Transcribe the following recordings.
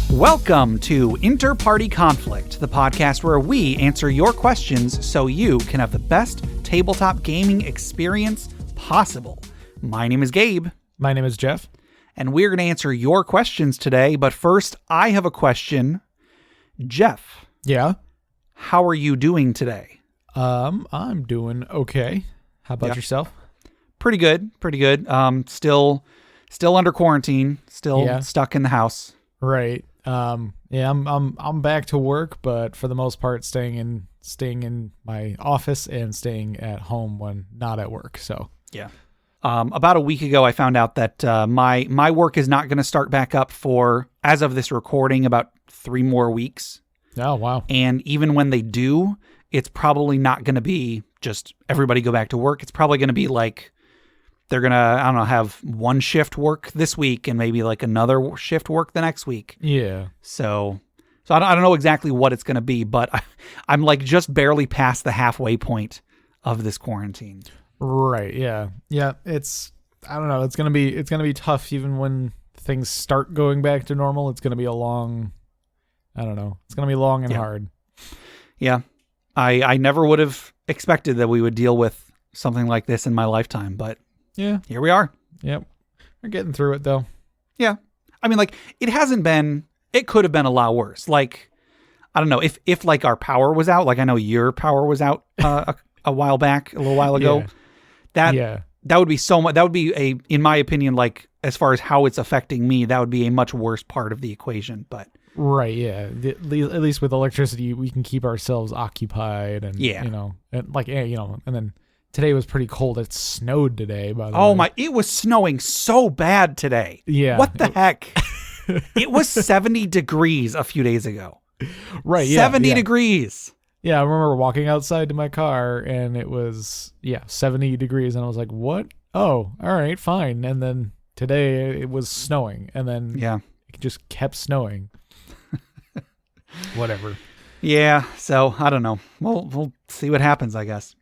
Welcome to InterPartyConflict, the podcast where we answer your questions so you can have the best tabletop gaming experience possible. My name is Gabe. My name is Jeff. And we're going to answer your questions today, but first, I have a question. Jeff. Yeah? How are you doing today? I'm doing okay. How about yourself? Pretty good. Still under quarantine, still stuck in the house. Right. I'm back to work, but for the most part staying in my office and staying at home when not at work. So yeah. About a week ago, I found out that my work is not going to start back up for, as of this recording, about 3 more weeks. Oh, wow. And even when they do, it's probably not going to be just everybody go back to work. It's probably going to be like they're going to, I don't know, have one shift work this week and maybe like another shift work the next week. Yeah. So I don't know exactly what it's going to be, but I'm like just barely past the halfway point of this quarantine. Right. Yeah. Yeah. I don't know. It's going to be tough even when things start going back to normal. It's going to be it's going to be long and hard. Yeah. I never would have expected that we would deal with something like this in my lifetime, but yeah, here we are. Yep. We're getting through it though. Yeah. I mean, like it could have been a lot worse. Like, I don't know if like our power was out, like I know your power was out a little while ago. Yeah. That would be so much. That would be in my opinion, like as far as how it's affecting me, that would be a much worse part of the equation. But right, yeah. At least with electricity, we can keep ourselves occupied, and and then today was pretty cold. It snowed today, by the way. Oh my! It was snowing so bad today. Yeah. What the heck? It was 70 degrees a few days ago. Right. Yeah. 70 degrees. Yeah, I remember walking outside to my car and it was 70 degrees, and I was like, "What? Oh, all right, fine." And then today it was snowing, and then it just kept snowing. Whatever. Yeah, so I don't know. We'll see what happens, I guess.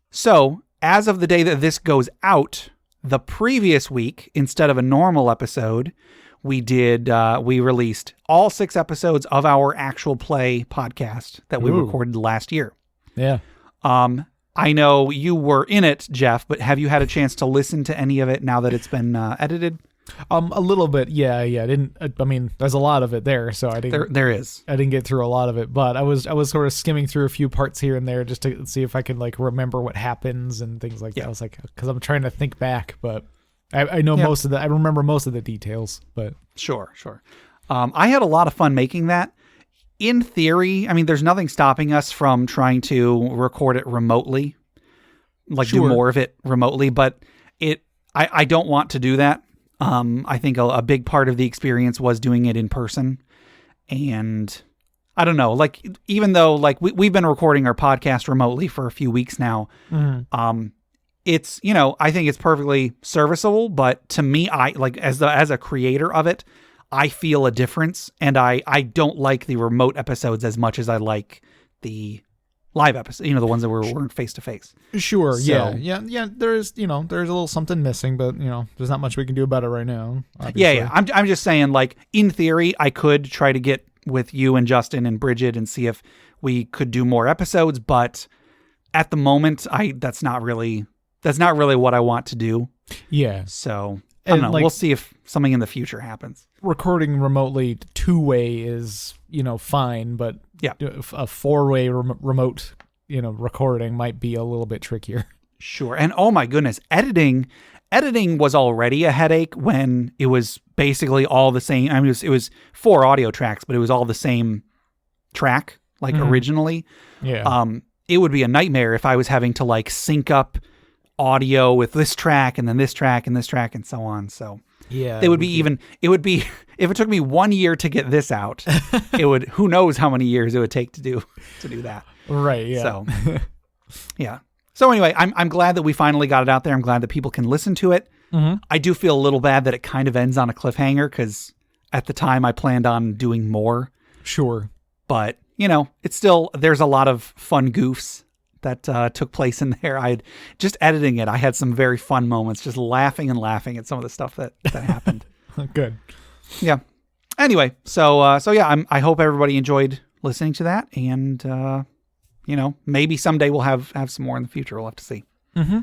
So, as of the day that this goes out, the previous week, instead of a normal episode, we released all 6 episodes of our actual play podcast that we recorded last year. Yeah. I know you were in it, Jeff, but have you had a chance to listen to any of it now that it's been edited? A little bit. Yeah. I mean, there's a lot of it there, so I didn't. There is. I didn't get through a lot of it, but I was sort of skimming through a few parts here and there just to see if I could like remember what happens and things like that. I was like, because I'm trying to think back, but I know most of I remember most of the details, but sure. I had a lot of fun making that. In theory, I mean, there's nothing stopping us from trying to record it remotely, like do more of it remotely, but I don't want to do that. I think a big part of the experience was doing it in person, and I don't know, like, even though like we've been recording our podcast remotely for a few weeks now, it's, I think it's perfectly serviceable, but to me, I like as a creator of it, I feel a difference, and I don't like the remote episodes as much as I like the live episodes, the ones that weren't face to face. Sure. So, yeah. There's a little something missing, but there's not much we can do about it right now. Obviously. Yeah. I'm just saying, like, in theory, I could try to get with you and Justin and Bridget and see if we could do more episodes, but at the moment, that's not really what I want to do. Yeah. So I don't know. Like, we'll see if something in the future happens. Recording remotely 2-way is, fine, but a 4-way remote, recording might be a little bit trickier. Sure. And oh my goodness, editing was already a headache when it was basically all the same. I mean, it was 4 audio tracks, but it was all the same track, like originally. Yeah. It would be a nightmare if I was having to like sync up audio with this track and then this track and this track and so on. So yeah, it would be if it took me 1 year to get this out, who knows how many years it would take to do that. Right. Yeah. So yeah. So anyway, I'm glad that we finally got it out there. I'm glad that people can listen to it. I do feel a little bad that it kind of ends on a cliffhanger, because at the time I planned on doing more. Sure. But it's still, there's a lot of fun goofs that took place in there. Just editing it, I had some very fun moments, just laughing at some of the stuff that happened. Good. Yeah. Anyway, so yeah, I hope everybody enjoyed listening to that, and maybe someday we'll have some more in the future. We'll have to see. Mm-hmm.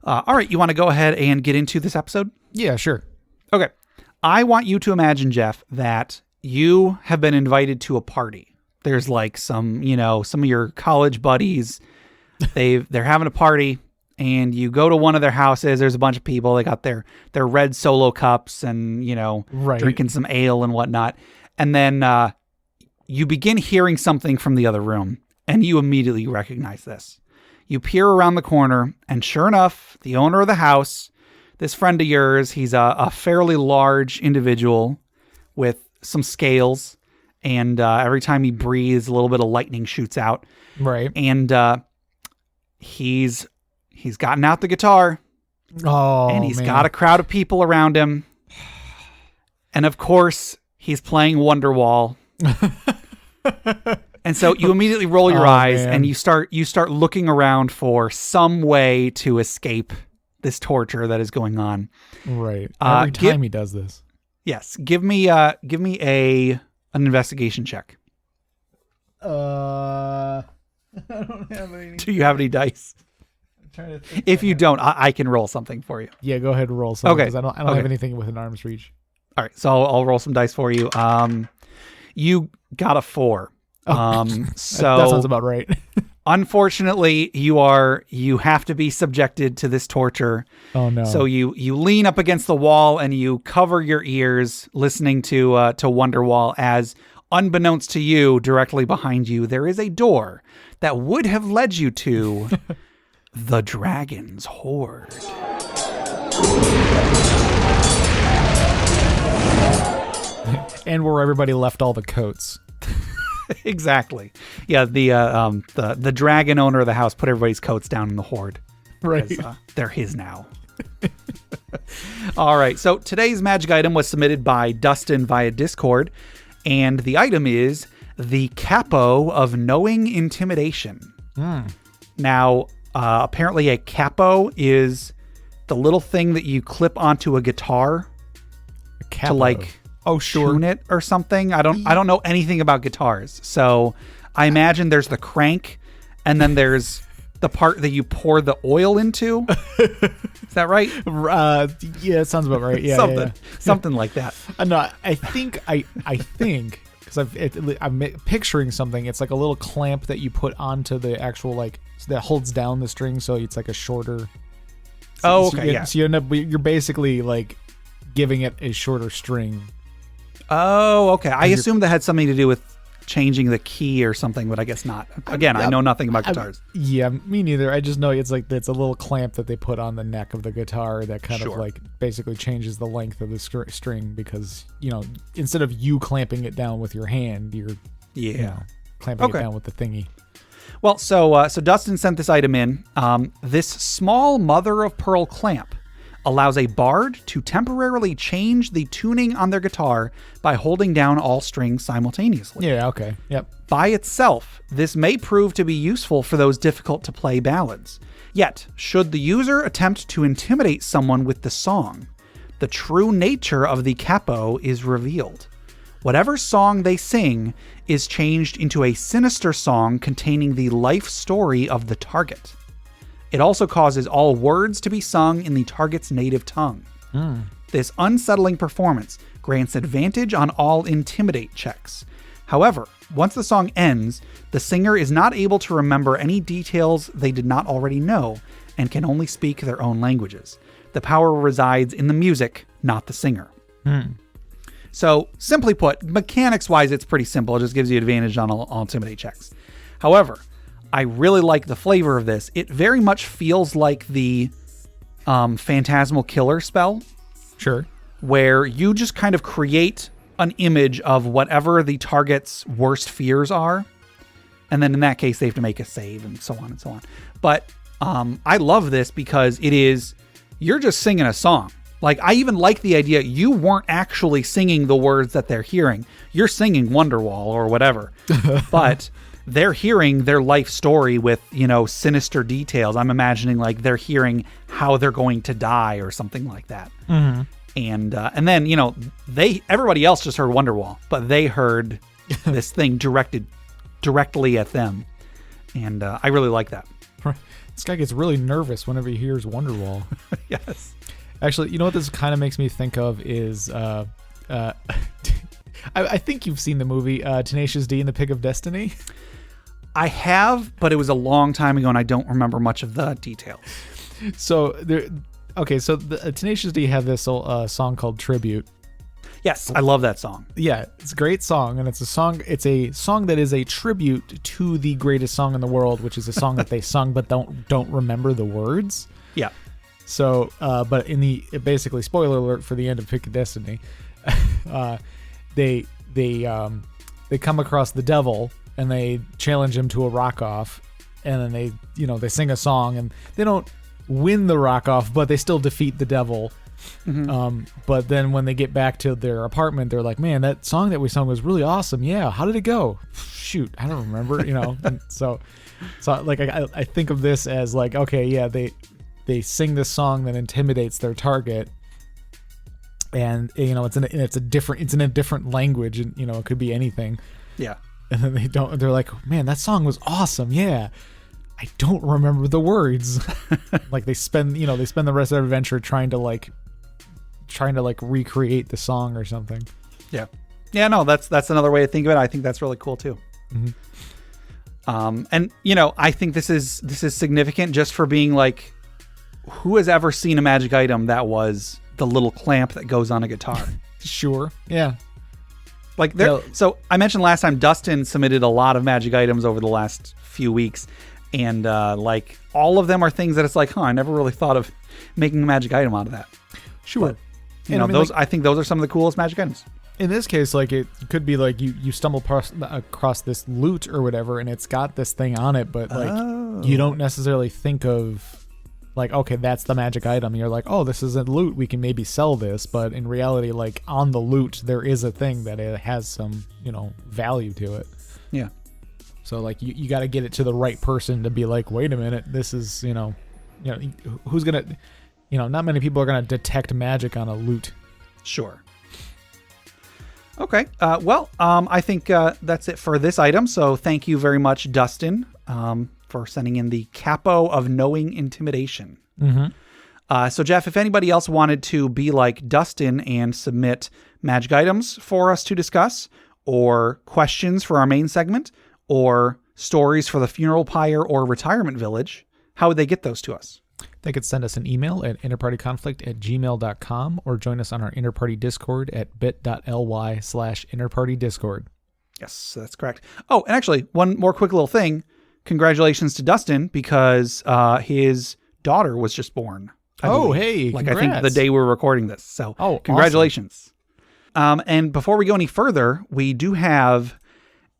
All right, you want to go ahead and get into this episode? Yeah, sure. Okay. I want you to imagine, Jeff, that you have been invited to a party. There's like some of your college buddies. They're having a party, and you go to one of their houses. There's a bunch of people. They got their red Solo cups and, drinking some ale and whatnot. And then you begin hearing something from the other room, and you immediately recognize this. You peer around the corner, and sure enough, the owner of the house, this friend of yours, he's a fairly large individual with some scales, and every time he breathes, a little bit of lightning shoots out. Right. And he's gotten out the guitar. Oh, and he's man. got a crowd of people around him. And of course, he's playing Wonderwall. And so you immediately roll your eyes, man. and you start looking around for some way to escape this torture that is going on. Right. Every time he does this. Yes. Give me an investigation check. I don't have any. Do you have any dice? I'm trying to think. If you don't, I can roll something for you. Yeah, go ahead and roll something. Okay. Because I don't have anything within arm's reach. All right. So I'll roll some dice for you. You got a 4. So that sounds about right. Unfortunately, you have to be subjected to this torture. Oh no. So you lean up against the wall and you cover your ears listening to Wonderwall as, unbeknownst to you, directly behind you, there is a door that would have led you to the Dragon's Hoard. And where everybody left all the coats. Exactly. Yeah, the dragon owner of the house put everybody's coats down in the hoard. Right. They're his now. All right. So today's magic item was submitted by Dustin via Discord, and the item is the Capo of Knowing Intimidation. Now, apparently a capo is the little thing that you clip onto a guitar to like tune it or something. I don't know anything about guitars, so I imagine there's the crank, and then there's the part that you pour the oil into. Is that right? Yeah, it sounds about right. Yeah, something like that. No, I think because I'm picturing something. It's like a little clamp that you put onto the actual that holds down the string, so it's like a shorter. Okay. So you end up you're basically like giving it a shorter string. Oh, okay. I assumed that had something to do with changing the key or something, but I guess not. Again, I know nothing about guitars. Yeah, me neither. I just know it's a little clamp that they put on the neck of the guitar that kind of like basically changes the length of the string, because instead of you clamping it down with your hand, you're clamping it down with the thingy. Well, so Dustin sent this item in. This small mother of pearl clamp allows a bard to temporarily change the tuning on their guitar by holding down all strings simultaneously. Yeah, okay. Yep. By itself, this may prove to be useful for those difficult to play ballads. Yet, should the user attempt to intimidate someone with the song, the true nature of the capo is revealed. Whatever song they sing is changed into a sinister song containing the life story of the target. It also causes all words to be sung in the target's native tongue. This unsettling performance grants advantage on all intimidate checks. However, once the song ends, the singer is not able to remember any details they did not already know and can only speak their own languages. The power resides in the music, not the singer. So, simply put, mechanics-wise, it's pretty simple. It just gives you advantage on all intimidate checks. However, I really like the flavor of this. It very much feels like the Phantasmal Killer spell. Sure. Where you just kind of create an image of whatever the target's worst fears are. And then in that case, they have to make a save and so on and so on. But I love this because you're just singing a song. Like, I even like the idea you weren't actually singing the words that they're hearing. You're singing Wonderwall or whatever. But they're hearing their life story with, sinister details. I'm imagining like they're hearing how they're going to die or something like that. And then, everybody else just heard Wonderwall, but they heard this thing directly at them. And I really like that. This guy gets really nervous whenever he hears Wonderwall. Yes. Actually, you know what this kind of makes me think of is, I think you've seen the movie Tenacious D and the Pig of Destiny. I have, but it was a long time ago, and I don't remember much of the details. So the Tenacious D have this song called Tribute. Yes, I love that song. Yeah, it's a great song, and it's a song that is a tribute to the greatest song in the world, which is a song that they sung but don't remember the words. Yeah. So, but basically, spoiler alert for the end of Pick of Destiny, they come across the devil and they challenge him to a rock off, and then they sing a song, and they don't win the rock off, but they still defeat the devil. Mm-hmm. But then when they get back to their apartment, they're like, man, that song that we sung was really awesome. Yeah. How did it go? Shoot. I don't remember, And so like, I think of this as like, okay, yeah, they sing this song that intimidates their target, and it's in a different language, and it could be anything. Yeah. And then they're like, man, that song was awesome. Yeah. I don't remember the words. Like they spend the rest of their adventure trying to recreate the song or something. Yeah. Yeah, no, that's another way to think of it. I think that's really cool too. Mm-hmm. And I think this is significant just for being like, who has ever seen a magic item that was the little clamp that goes on a guitar? Sure. Yeah. Like so I mentioned last time Dustin submitted a lot of magic items over the last few weeks, and like all of them are things that it's like, I never really thought of making a magic item out of that. Sure. But, I think those are some of the coolest magic items. In this case, like it could be like you stumble across this loot or whatever, and it's got this thing on it, but like you don't necessarily think of like, okay, that's the magic item. You're like, oh, this is a loot. We can maybe sell this. But in reality, like on the loot, there is a thing that it has some, value to it. Yeah. So like you got to get it to the right person to be like, wait a minute, this is, who's going to, not many people are going to detect magic on a loot. Sure. Okay. I think that's it for this item. So thank you very much, Dustin, for sending in the Capo of Knowing Intimidation. Mm-hmm. So Jeff, if anybody else wanted to be like Dustin and submit magic items for us to discuss, or questions for our main segment, or stories for the funeral pyre or retirement village, how would they get those to us? They could send us an email at interpartyconflict@gmail.com, or join us on our Interparty Discord at bit.ly/interpartydiscord. Yes, that's correct. Oh, and actually, one more quick little thing. Congratulations to Dustin, because his daughter was just born. Hey, like congrats. I think the day we're recording this. So congratulations. Awesome. And before we go any further, we do have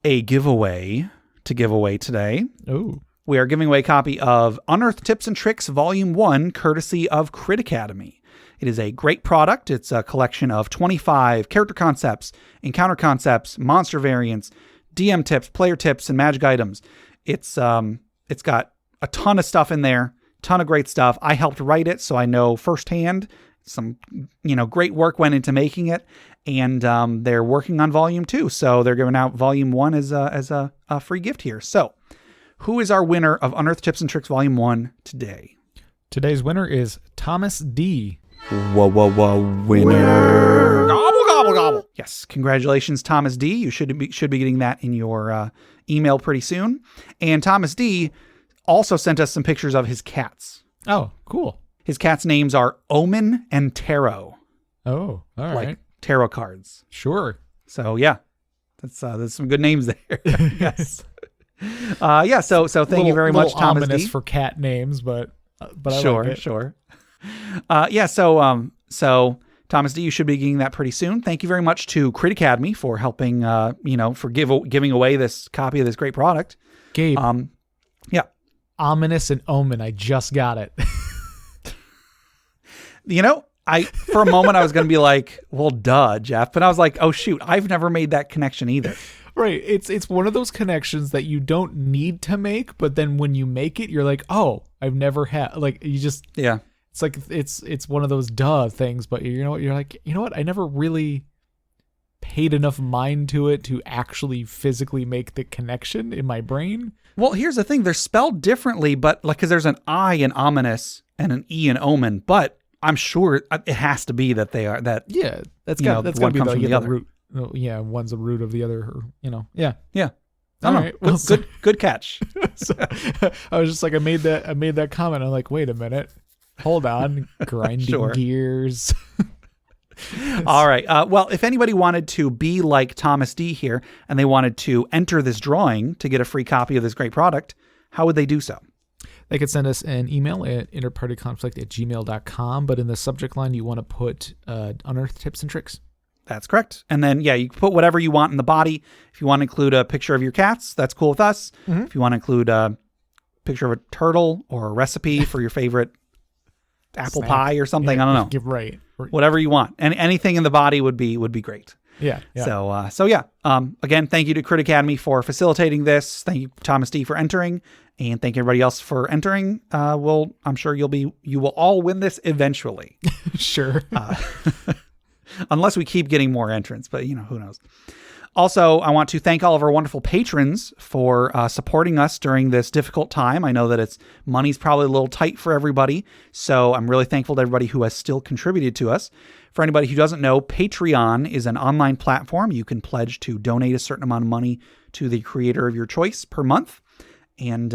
a giveaway to give away today. Oh. We are giving away a copy of Unearthed Tips and Tricks Volume 1, courtesy of Crit Academy. It is a great product. It's a collection of 25 character concepts, encounter concepts, monster variants, DM tips, player tips, and magic items. It's got a ton of stuff in there, ton of great stuff. I helped write it, so I know firsthand some great work went into making it, and they're working on Volume 2, so they're giving out Volume 1 as a free gift here. So, who is our winner of Unearthed Tips and Tricks Volume 1 today? Today's winner is Thomas D. Winner. Gobble, gobble, gobble. Yes, congratulations, Thomas D. You should be getting that in your email pretty soon. And Thomas D. also sent us some pictures of his cats. Oh, cool. His cats' names are Omen and Tarot. Oh, all right. Like tarot cards. Sure. So, yeah. That's some good names there. Yes. So thank you very much, Thomas D. Ominous for cat names, but I sure, like it. Sure. So Thomas D, you should be getting that pretty soon. Thank you very much to Crit Academy for helping, for giving away this copy of this great product. Gabe. Yeah. Ominous and Omen. I just got it. For a moment I was going to be like, well, duh, Jeff. But I was like, oh shoot, I've never made that connection either. Right. It's one of those connections that you don't need to make, but then when you make it, you're like, oh, I've never had, like, you just, yeah. It's like it's one of those things, but you're like, you know what? I never really paid enough mind to it to actually physically make the connection in my brain. Well, here's the thing. They're spelled differently, but like, because there's an I in ominous and an E in omen, but I'm sure it has to be that they are that. Yeah, that's got to be the other root. Yeah, one's a root of the other, or, Yeah. Yeah. I don't know. Right. Good catch. So, I was just like, I made that comment. I'm like, wait a minute. Hold on. Grinding gears. All right. Well, if anybody wanted to be like Thomas D here and they wanted to enter this drawing to get a free copy of this great product, how would they do so? They could send us an email at interpartyconflict@gmail.com, but in the subject line, you want to put unearthed tips and tricks. That's correct. And then, you can put whatever you want in the body. If you want to include a picture of your cats, that's cool with us. Mm-hmm. If you want to include a picture of a turtle or a recipe for your favorite apple pie or something, I don't know. Right. Whatever you want. And anything in the body would be great. Yeah. So again, thank you to Crit Academy for facilitating this. Thank you, Thomas D, for entering. And thank everybody else for entering. I'm sure you will all win this eventually. Sure. Unless we keep getting more entrants, but who knows. Also, I want to thank all of our wonderful patrons for supporting us during this difficult time. I know that money's probably a little tight for everybody, so I'm really thankful to everybody who has still contributed to us. For anybody who doesn't know, Patreon is an online platform. You can pledge to donate a certain amount of money to the creator of your choice per month. And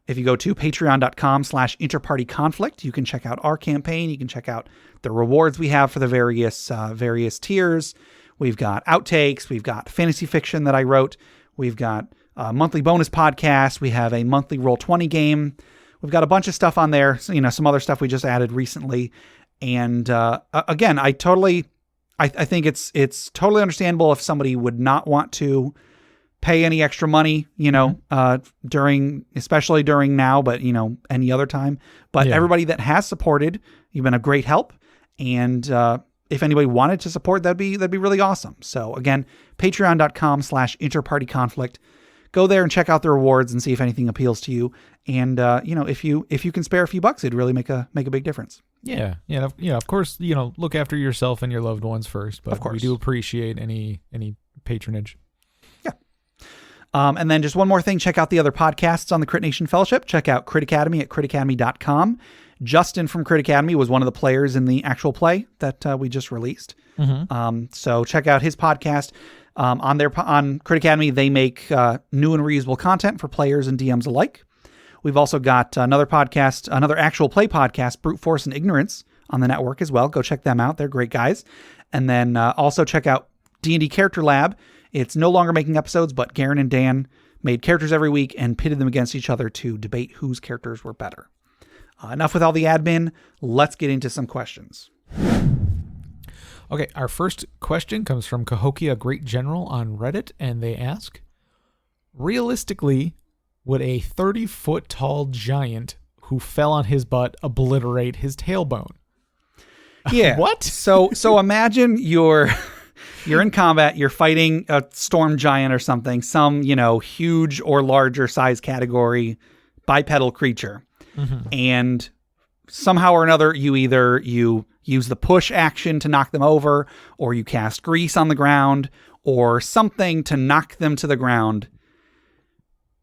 if you go to patreon.com/interpartyconflict, you can check out our campaign. You can check out the rewards we have for the various tiers. We've got outtakes. We've got fantasy fiction that I wrote. We've got a monthly bonus podcast. We have a monthly Roll20 game. We've got a bunch of stuff on there. So, some other stuff we just added recently. And again, I think it's totally understandable if somebody would not want to pay any extra money, especially during now, but any other time. But everybody that has supported, you've been a great help. And if anybody wanted to support, that'd be really awesome. So again, patreon.com/interpartyconflict. Go there and check out the rewards and see if anything appeals to you. And if you can spare a few bucks, it'd really make a big difference. Yeah. Of course, look after yourself and your loved ones first. But of course, we do appreciate any patronage. Yeah. And then just one more thing, check out the other podcasts on the Crit Nation Fellowship. Check out Crit Academy at critacademy.com. Justin from Crit Academy was one of the players in the actual play that we just released. Mm-hmm. So check out his podcast. On Crit Academy, they make new and reusable content for players and DMs alike. We've also got another podcast, another actual play podcast, Brute Force and Ignorance, on the network as well. Go check them out. They're great guys. And then also check out D&D Character Lab. It's no longer making episodes, but Garen and Dan made characters every week and pitted them against each other to debate whose characters were better. Enough with all the admin. Let's get into some questions. Okay, our first question comes from Cahokia Great General on Reddit, and they ask, realistically, would a 30-foot tall giant who fell on his butt obliterate his tailbone? Yeah. What? So imagine you're in combat, you're fighting a storm giant or something, some, huge or larger size category bipedal creature. Mm-hmm. And somehow or another, you use the push action to knock them over, or you cast grease on the ground, or something to knock them to the ground.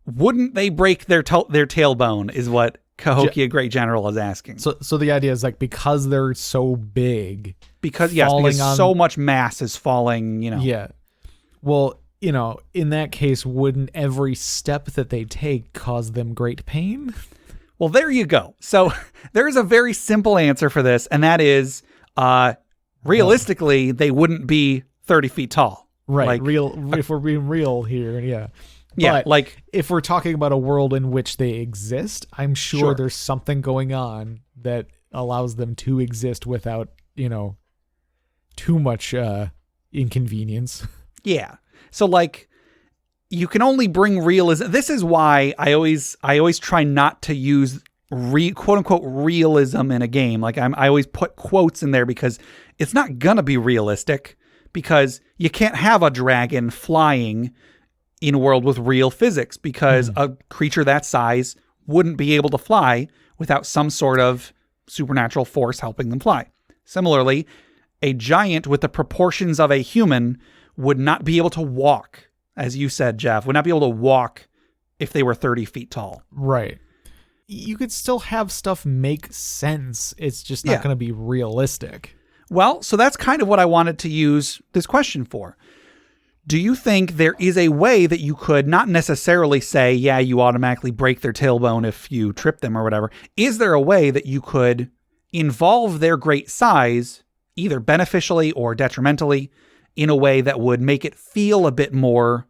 Wouldn't they break their tailbone is what Cahokia Great General is asking. So the idea is like, because they're so big. Because so much mass is falling, Yeah. Well, in that case, wouldn't every step that they take cause them great pain? Well, there you go. So there is a very simple answer for this, and that is, realistically, they wouldn't be 30 feet tall. Right. If we're being real here, yeah. Yeah, but if we're talking about a world in which they exist, I'm sure there's something going on that allows them to exist without, too much inconvenience. Yeah. So you can only bring realism. This is why I always try not to use quote unquote realism in a game. I always put quotes in there because it's not gonna be realistic, because you can't have a dragon flying in a world with real physics, because a creature that size wouldn't be able to fly without some sort of supernatural force helping them fly. Similarly, a giant with the proportions of a human would not be able to walk, as you said, Jeff, would not be able to walk if they were 30 feet tall. Right. You could still have stuff make sense. It's just not going to be realistic. Well, so that's kind of what I wanted to use this question for. Do you think there is a way that you could not necessarily say, yeah, you automatically break their tailbone if you trip them or whatever? Is there a way that you could involve their great size, either beneficially or detrimentally, in a way that would make it feel a bit more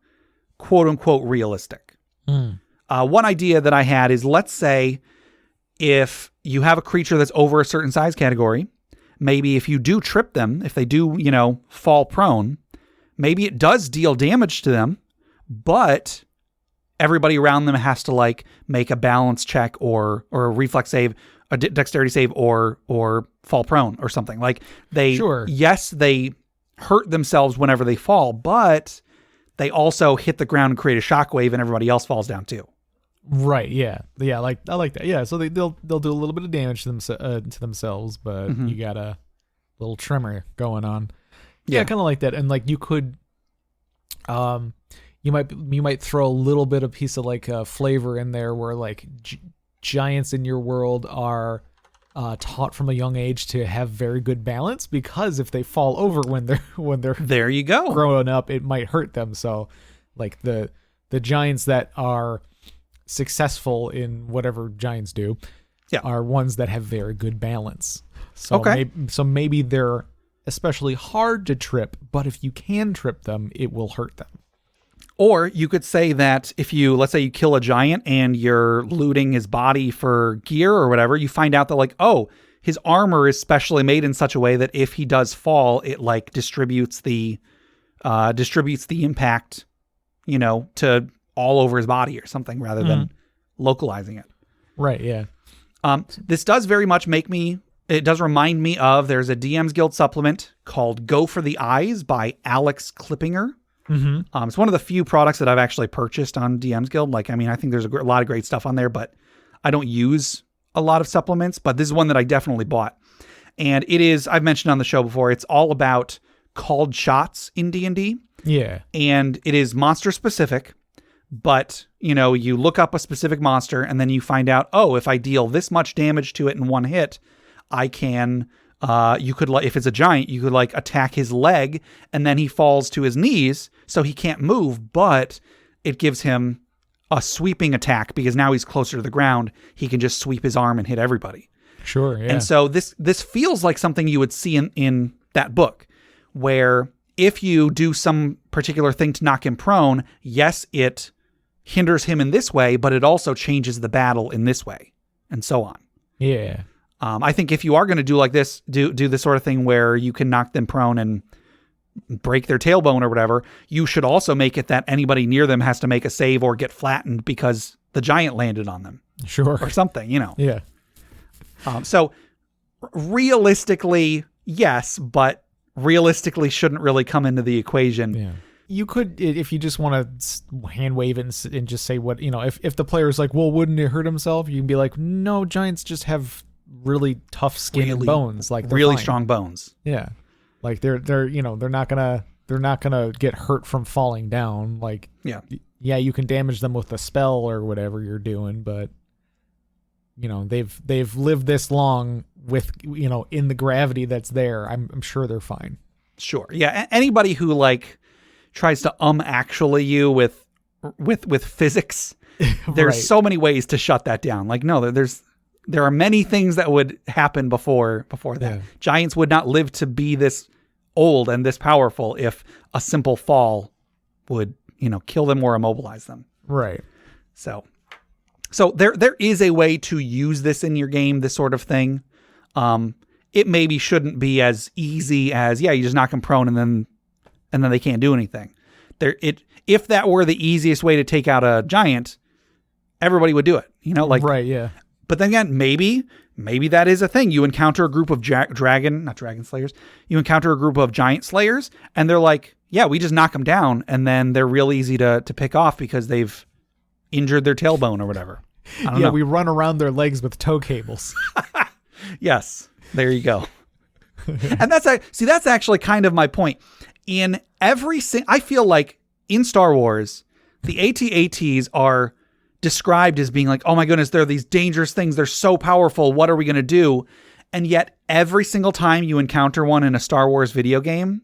quote unquote realistic? One idea that I had is, let's say if you have a creature that's over a certain size category, maybe if you do trip them, if they do, fall prone, maybe it does deal damage to them, but everybody around them has to like make a balance check or a reflex save, a dexterity save, or fall prone or something. Like yes, they hurt themselves whenever they fall, but they also hit the ground and create a shockwave and everybody else falls down too. Right. Yeah. Yeah. Like I like that. Yeah. So they'll do a little bit of damage to themselves, but you got a little tremor going on. Yeah. Kind of like that. And like you could, you might throw a little bit of piece of like flavor in there where like giants in your world are taught from a young age to have very good balance, because if they fall over when they're there you go growing up, it might hurt them. So like the giants that are successful in whatever giants do are ones that have very good balance. So maybe they're especially hard to trip, but if you can trip them, it will hurt them. Or you could say that if let's say you kill a giant and you're looting his body for gear or whatever, you find out that like, oh, his armor is specially made in such a way that if he does fall, it like distributes the impact, to all over his body or something rather than localizing it. Right. Yeah. This does very much it does remind me of, there's a DM's Guild supplement called Go for the Eyes by Alex Klippinger. It's one of the few products that I've actually purchased on DM's Guild. Like, I mean, I think there's a lot of great stuff on there, but I don't use a lot of supplements, but this is one that I definitely bought. And it is, I've mentioned on the show before, it's all about called shots in D&D. Yeah. And it is monster specific, but you look up a specific monster and then you find out, oh, if I deal this much damage to it in one hit, I can, you could, if it's a giant, you could like attack his leg and then he falls to his knees so he can't move, but it gives him a sweeping attack because now he's closer to the ground. He can just sweep his arm and hit everybody. Sure. Yeah. And so this feels like something you would see in that book, where if you do some particular thing to knock him prone, yes, it hinders him in this way, but it also changes the battle in this way, and so on. Yeah. I think if you are going to do like this, do this sort of thing where you can knock them prone and break their tailbone or whatever, you should also make it that anybody near them has to make a save or get flattened because the giant landed on them. Sure. Or something, Yeah. So realistically, yes, but realistically shouldn't really come into the equation. Yeah. You could, if you just want to hand wave it and just say what, if the player's like, well, wouldn't it hurt himself? You can be like, no, giants just have really tough skin and bones, like really fine. Strong bones. Yeah. Like they're not gonna get hurt from falling down. Like, yeah, you can damage them with a spell or whatever you're doing, but they've lived this long with, in the gravity that's there. I'm sure they're fine. Sure. Yeah. Anybody who like tries to actually you with physics, there's right. so many ways to shut that down. Like, no, there are many things that would happen before that. Yeah. Giants would not live to be this old and this powerful if a simple fall would, kill them or immobilize them. Right. So there is a way to use this in your game, this sort of thing. It maybe shouldn't be as easy as, you just knock them prone and then they can't do anything. If that were the easiest way to take out a giant, everybody would do it. Right, yeah. But then again, maybe that is a thing. You encounter a group of not dragon slayers. You encounter a group of giant slayers, and they're like, yeah, we just knock them down, and then they're real easy to pick off because they've injured their tailbone or whatever. I don't know. We run around their legs with tow cables. Yes, there you go. And that's actually kind of my point. In I feel like in Star Wars, the AT-ATs are described as being like, oh my goodness, they're these dangerous things. They're so powerful. What are we going to do? And yet every single time you encounter one in a Star Wars video game,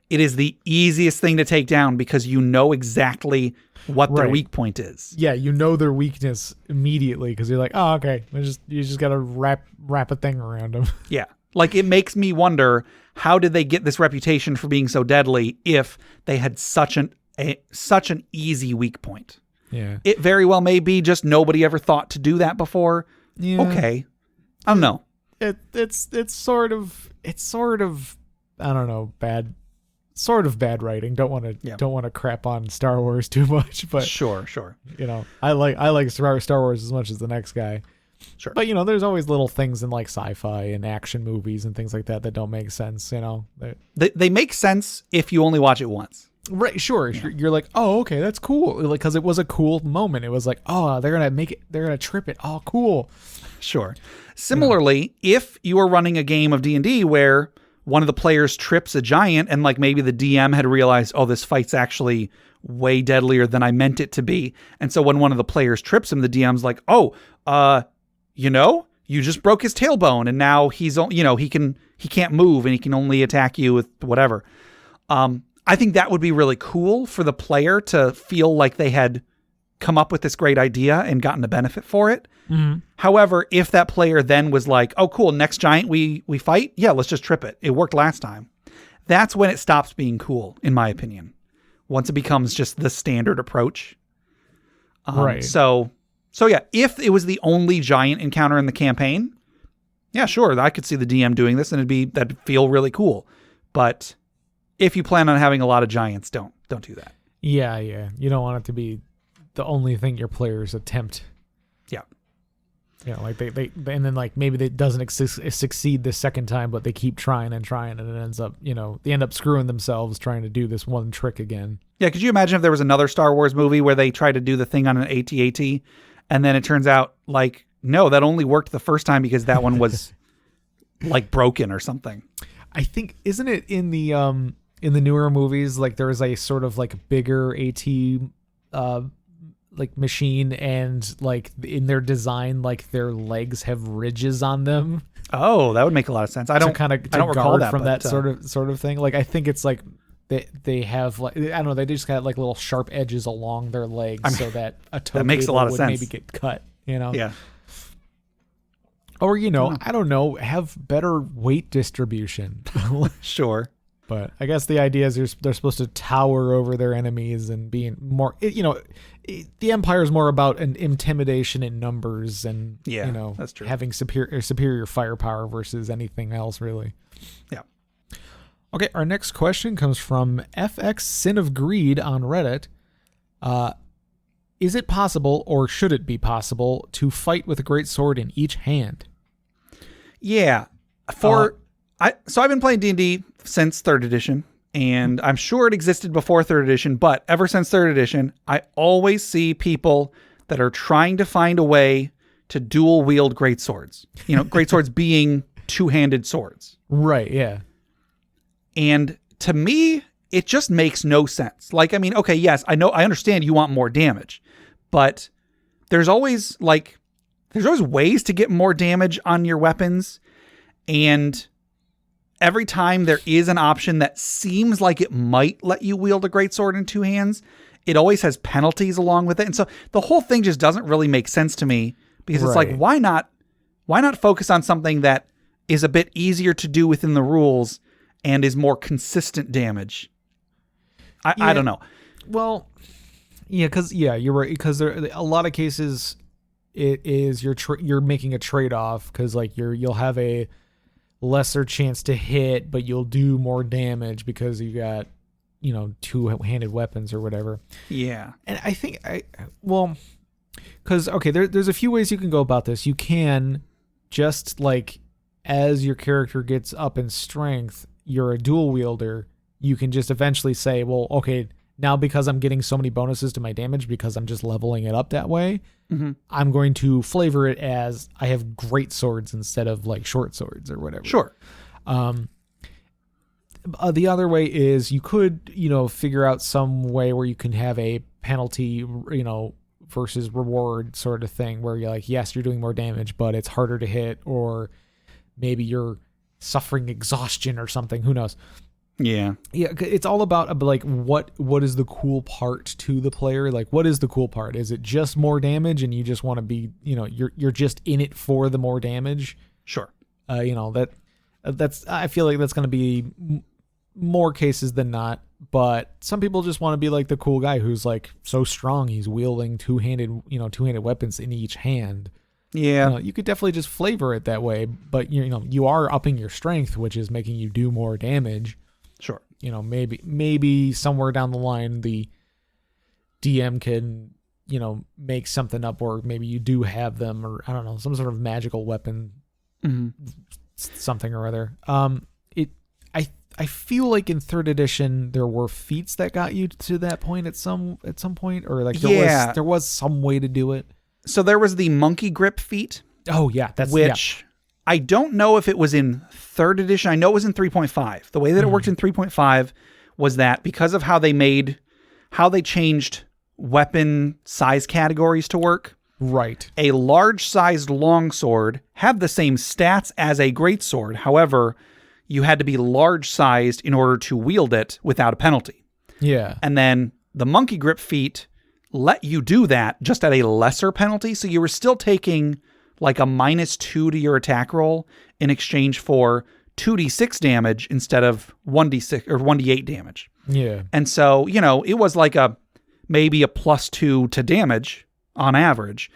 it is the easiest thing to take down because you know exactly what their weak point is. Yeah, you know their weakness immediately because you're like, oh, okay. You just got to wrap a thing around them. Yeah. Like, it makes me wonder, how did they get this reputation for being so deadly if they had such an easy weak point? Yeah. It very well may be just nobody ever thought to do that before. Yeah. Okay. I don't know. It's sort of I don't know, bad writing. Don't want to crap on Star Wars too much, but sure. You know, I like Star Wars as much as the next guy. Sure. But, you know, there's always little things in like sci-fi and action movies and things like that don't make sense, you know. They make sense if you only watch it once. Right, sure. Yeah. You're like, oh, okay, that's cool. Like, because it was a cool moment. It was like, oh, they're going to trip it. Oh, cool. Sure. Similarly, if you are running a game of D&D where one of the players trips a giant and like maybe the DM had realized, oh, this fight's actually way deadlier than I meant it to be. And so when one of the players trips him, the DM's like, oh, you just broke his tailbone and now he's, he can't move and he can only attack you with whatever. I think that would be really cool for the player to feel like they had come up with this great idea and gotten a benefit for it. Mm-hmm. However, if that player then was like, oh, cool, next giant we fight, yeah, let's just trip it. It worked last time. That's when it stops being cool, in my opinion. Once it becomes just the standard approach. Right. So yeah, if it was the only giant encounter in the campaign, yeah, sure, I could see the DM doing this and that'd feel really cool. But if you plan on having a lot of giants, don't do that. Yeah. You don't want it to be the only thing your players attempt. Yeah. You know, like they and then like maybe it doesn't succeed the second time, but they keep trying and it ends up, they end up screwing themselves trying to do this one trick again. Yeah, could you imagine if there was another Star Wars movie where they tried to do the thing on an AT-AT and then it turns out like, no, that only worked the first time because that one was like broken or something. I think, isn't it in the newer movies, like there is a sort of like bigger AT like machine and like in their design, like their legs have ridges on them. Oh, that would make a lot of sense. I don't recall that from that sort of thing. Like I think it's like they have like, I don't know, they just got like little sharp edges along their legs so that a toe makes a lot of would sense. Maybe get cut, Yeah. Or I don't know, have better weight distribution. Sure. But I guess the idea is they're supposed to tower over their enemies and being more, the Empire is more about an intimidation in numbers and, that's true. Having superior firepower versus anything else, really. Yeah. Okay, our next question comes from FX Sin of Greed on Reddit. Is it possible, or should it be possible, to fight with a greatsword in each hand? Yeah. So I've been playing D&D since 3rd edition, and I'm sure it existed before 3rd edition, but ever since 3rd edition, I always see people that are trying to find a way to dual wield greatswords. Greatswords being two-handed swords. Right, yeah. And to me, it just makes no sense. Like, I mean, okay, yes, I understand you want more damage, but there's always ways to get more damage on your weapons, and every time there is an option that seems like it might let you wield a greatsword in two hands, it always has penalties along with it. And so the whole thing just doesn't really make sense to me because it's like, why not focus on something that is a bit easier to do within the rules and is more consistent damage? I don't know. Well, yeah, you're right. Because there a lot of cases, it is you're making a trade-off because like you'll have a lesser chance to hit, but you'll do more damage because you got, two-handed weapons or whatever. Yeah. And I think because, okay, there's a few ways you can go about this. You can just like, as your character gets up in strength, you're a dual wielder. You can just eventually say, well, okay, now because I'm getting so many bonuses to my damage because I'm just leveling it up that way, I'm going to flavor it as I have great swords instead of like short swords or whatever. Sure. The other way is you could, figure out some way where you can have a penalty, versus reward sort of thing where you're like, yes, you're doing more damage, but it's harder to hit, or maybe you're suffering exhaustion or something. Who knows? Yeah. Yeah. It's all about like, what is the cool part to the player? Like, what is the cool part? Is it just more damage and you just want to be, you're just in it for the more damage? Sure. That's, I feel like that's going to be more cases than not, but some people just want to be like the cool guy who's like so strong he's wielding two-handed weapons in each hand. Yeah. You could definitely just flavor it that way, but you are upping your strength, which is making you do more damage. Sure. Maybe somewhere down the line the DM can make something up, or maybe you do have them, or I don't know, some sort of magical weapon, something or other. I feel like in 3rd edition there were feats that got you to that point at some point, or like there was some way to do it. So there was the monkey grip feat. Oh yeah, I don't know if it was in 3rd edition. I know it was in 3.5. The way that it worked in 3.5 was that because of how they changed weapon size categories to work. Right. A large-sized longsword had the same stats as a greatsword. However, you had to be large-sized in order to wield it without a penalty. Yeah. And then the monkey grip feat let you do that just at a lesser penalty. So you were still taking like a -2 to your attack roll in exchange for 2d6 damage instead of 1d6 or 1d8 damage. Yeah. And so, it was like maybe a +2 to damage on average,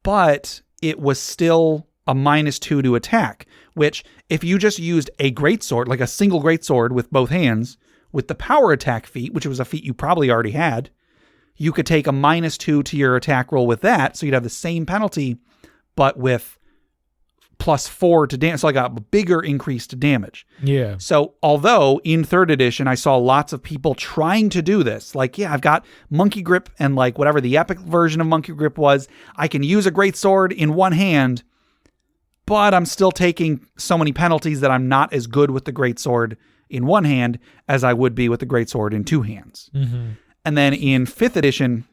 but it was still a -2 to attack, which if you just used a greatsword, like a single greatsword with both hands, with the power attack feat, which was a feat you probably already had, you could take a -2 to your attack roll with that. So you'd have the same penalty, but with +4 to damage. So like a bigger increase to damage. Yeah. So although in 3rd edition, I saw lots of people trying to do this, like, yeah, I've got monkey grip and like whatever the epic version of monkey grip was, I can use a greatsword in one hand, but I'm still taking so many penalties that I'm not as good with the greatsword in one hand as I would be with the greatsword in two hands. Mm-hmm. And then in 5th edition,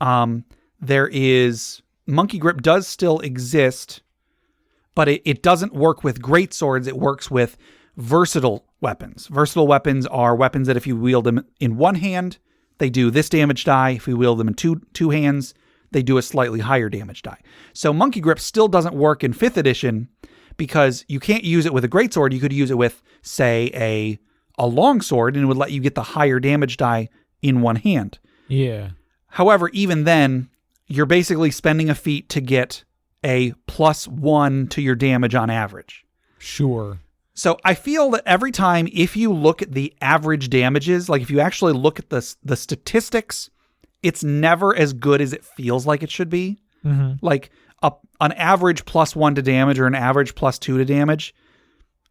there is monkey grip does still exist, but it doesn't work with greatswords. It works with versatile weapons. Versatile weapons are weapons that if you wield them in one hand, they do this damage die. If you wield them in two hands, they do a slightly higher damage die. So monkey grip still doesn't work in 5th edition because you can't use it with a greatsword. You could use it with, say, a longsword, and it would let you get the higher damage die in one hand. Yeah. However, even then, you're basically spending a feat to get a +1 to your damage on average. Sure. So I feel that every time, if you look at the average damages, like if you actually look at the statistics, it's never as good as it feels like it should be. Mm-hmm. Like an average +1 to damage or an average +2 to damage.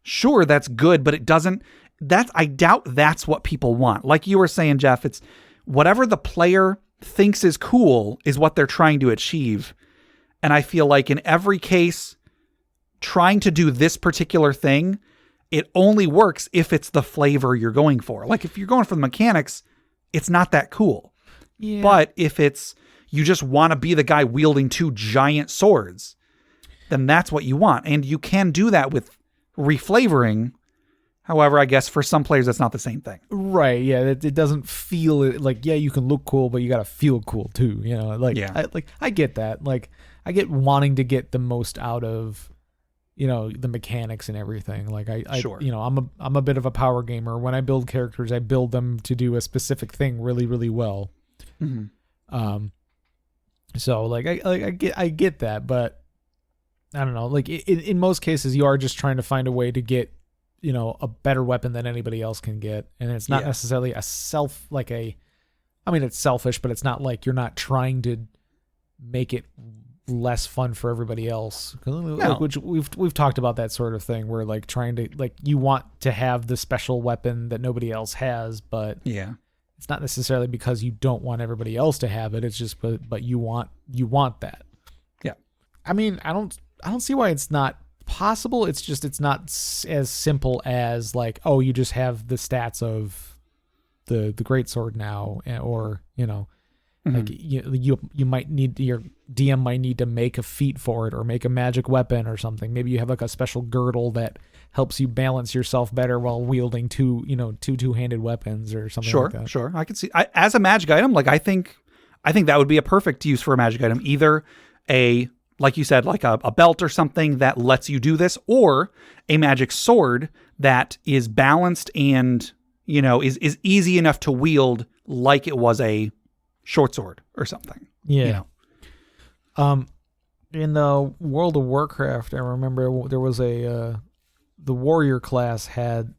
Sure, that's good, but it doesn't. I doubt that's what people want. Like you were saying, Jeff, it's whatever the player thinks is cool is what they're trying to achieve. And I feel like in every case, trying to do this particular thing, it only works if it's the flavor you're going for. Like if you're going for the mechanics, it's not that cool. Yeah. But if it's you just want to be the guy wielding two giant swords, then that's what you want. And you can do that with reflavoring. However, I guess for some players, that's not the same thing. Right. Yeah. It doesn't feel like, yeah, you can look cool, but you got to feel cool too. Yeah. I get that. Like I get wanting to get the most out of, the mechanics and everything. Like Sure. I'm a bit of a power gamer. When I build characters, I build them to do a specific thing really, really well. Mm-hmm. So like I get that, but I don't know. Like in most cases, you are just trying to find a way to get, a better weapon than anybody else can get, and it's not necessarily it's selfish, but it's not like you're not trying to make it less fun for everybody else. No. Which we've talked about that sort of thing, where like trying to you want to have the special weapon that nobody else has, but yeah, It's not necessarily because you don't want everybody else to have it. It's just, but you want that. Yeah. I mean, I don't see why it's not possible. It's just, it's not as simple as like, oh, you just have the stats of the greatsword now, or, you know, like you might need, your DM might need to make a feat for it or make a magic weapon or something. Maybe you have like a special girdle that helps you balance yourself better while wielding two-handed weapons or something like that. Sure. I can see, as a magic item, like I think that would be a perfect use for a magic item. Either like you said, like a belt or something that lets you do this, or a magic sword that is balanced and, you know, is easy enough to wield like it was a short sword or something. Yeah. You know? In the World of Warcraft, I remember there was the warrior class had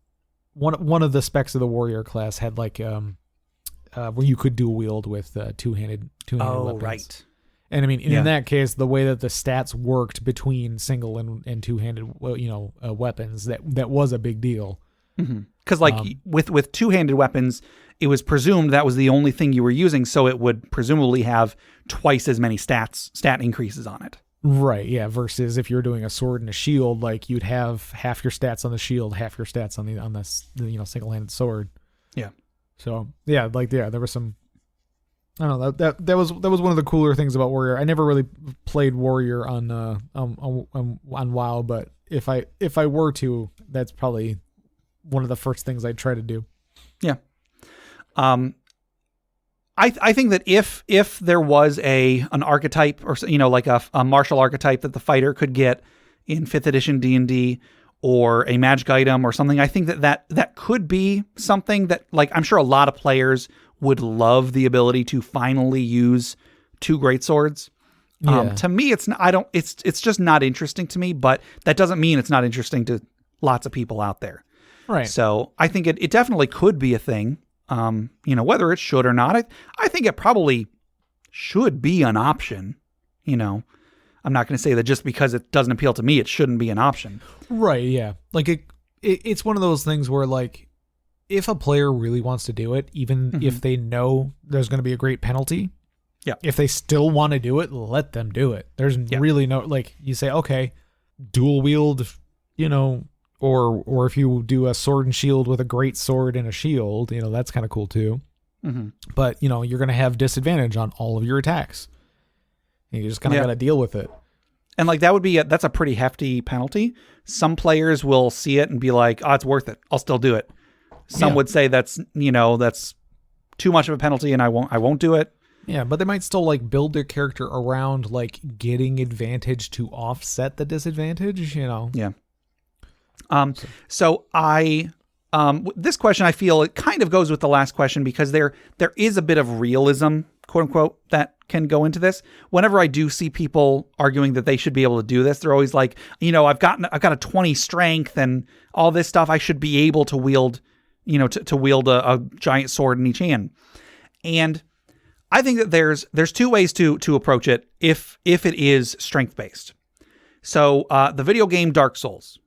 one of the specs of the warrior class had like where you could dual wield with two-handed weapons. Right. And I mean, in that case, the way that the stats worked between single and two-handed, weapons, that was a big deal. Because with two-handed weapons, it was presumed that was the only thing you were using, so it would presumably have twice as many stat increases on it. Right, yeah, versus if you're doing a sword and a shield, like you'd have half your stats on the shield, half your stats on the single-handed sword. Yeah. So, there was some, I don't know, that was one of the cooler things about Warrior. I never really played Warrior on WoW, but if I were to, that's probably one of the first things I'd try to do. Yeah. I think that if there was an archetype, or, you know, like a martial archetype that the fighter could get in 5th edition D&D, or a magic item or something, I think that could be something that, like, I'm sure a lot of players would love the ability to finally use two greatswords. Yeah. To me, it's just not interesting to me, but that doesn't mean it's not interesting to lots of people out there. Right. So I think it definitely could be a thing. You know, whether it should or not, I think it probably should be an option. You know, I'm not going to say that just because it doesn't appeal to me, it shouldn't be an option. Right. Yeah. Like it's one of those things where, like, if a player really wants to do it, even if they know there's going to be a great penalty, if they still want to do it, let them do it. There's really no, like, you say, okay, dual wield, you know, or if you do a sword and shield with a great sword and a shield, you know, that's kind of cool too. But, you know, you're going to have disadvantage on all of your attacks. And you just kind of got to deal with it. And like that's a pretty hefty penalty. Some players will see it and be like, oh, it's worth it, I'll still do it. Some would say that's too much of a penalty and I won't do it. Yeah, but they might still, like, build their character around, like, getting advantage to offset the disadvantage, you know. Yeah. So this question, I feel it kind of goes with the last question, because there is a bit of realism, quote unquote, that can go into this. Whenever I do see people arguing that they should be able to do this, they're always like, you know, I've got a 20 strength and all this stuff. I should be able to wield, you know, to wield a giant sword in each hand. And I think that there's two ways to approach it if it is strength based. So the video game Dark Souls.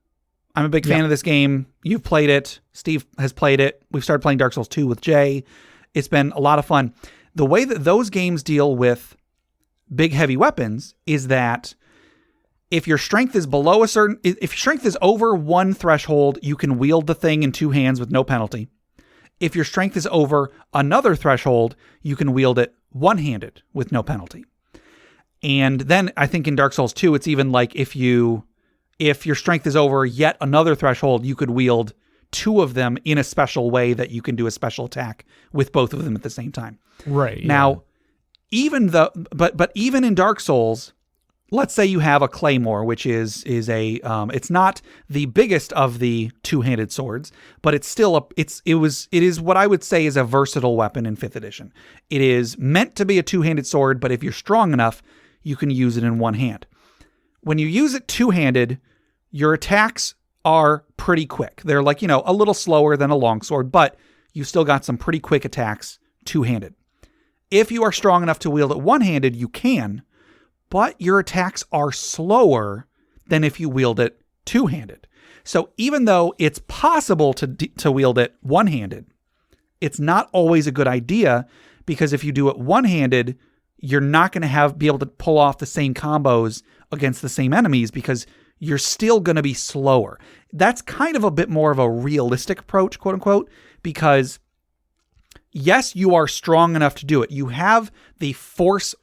I'm a big fan of this game. You've played it. Steve has played it. We've started playing Dark Souls 2 with Jay. It's been a lot of fun. The way that those games deal with big, heavy weapons is that if your strength is if your strength is over one threshold, you can wield the thing in two hands with no penalty. If your strength is over another threshold, you can wield it one-handed with no penalty. And then I think in Dark Souls 2, it's even like if your strength is over yet another threshold, you could wield two of them in a special way that you can do a special attack with both of them at the same time. Right. Now, even in Dark Souls, let's say you have a claymore, which is it's not the biggest of the two-handed swords, but it's still it is what I would say is a versatile weapon in 5th edition. It is meant to be a two-handed sword, but if you're strong enough, you can use it in one hand. When you use it two-handed, your attacks are pretty quick. They're like, you know, a little slower than a longsword, but you still got some pretty quick attacks two-handed. If you are strong enough to wield it one-handed, you can, but your attacks are slower than if you wield it two-handed. So even though it's possible to wield it one-handed, it's not always a good idea, because if you do it one-handed, you're not going to be able to pull off the same combos against the same enemies because you're still going to be slower. That's kind of a bit more of a realistic approach, quote unquote, because yes, you are strong enough to do it. You have the force,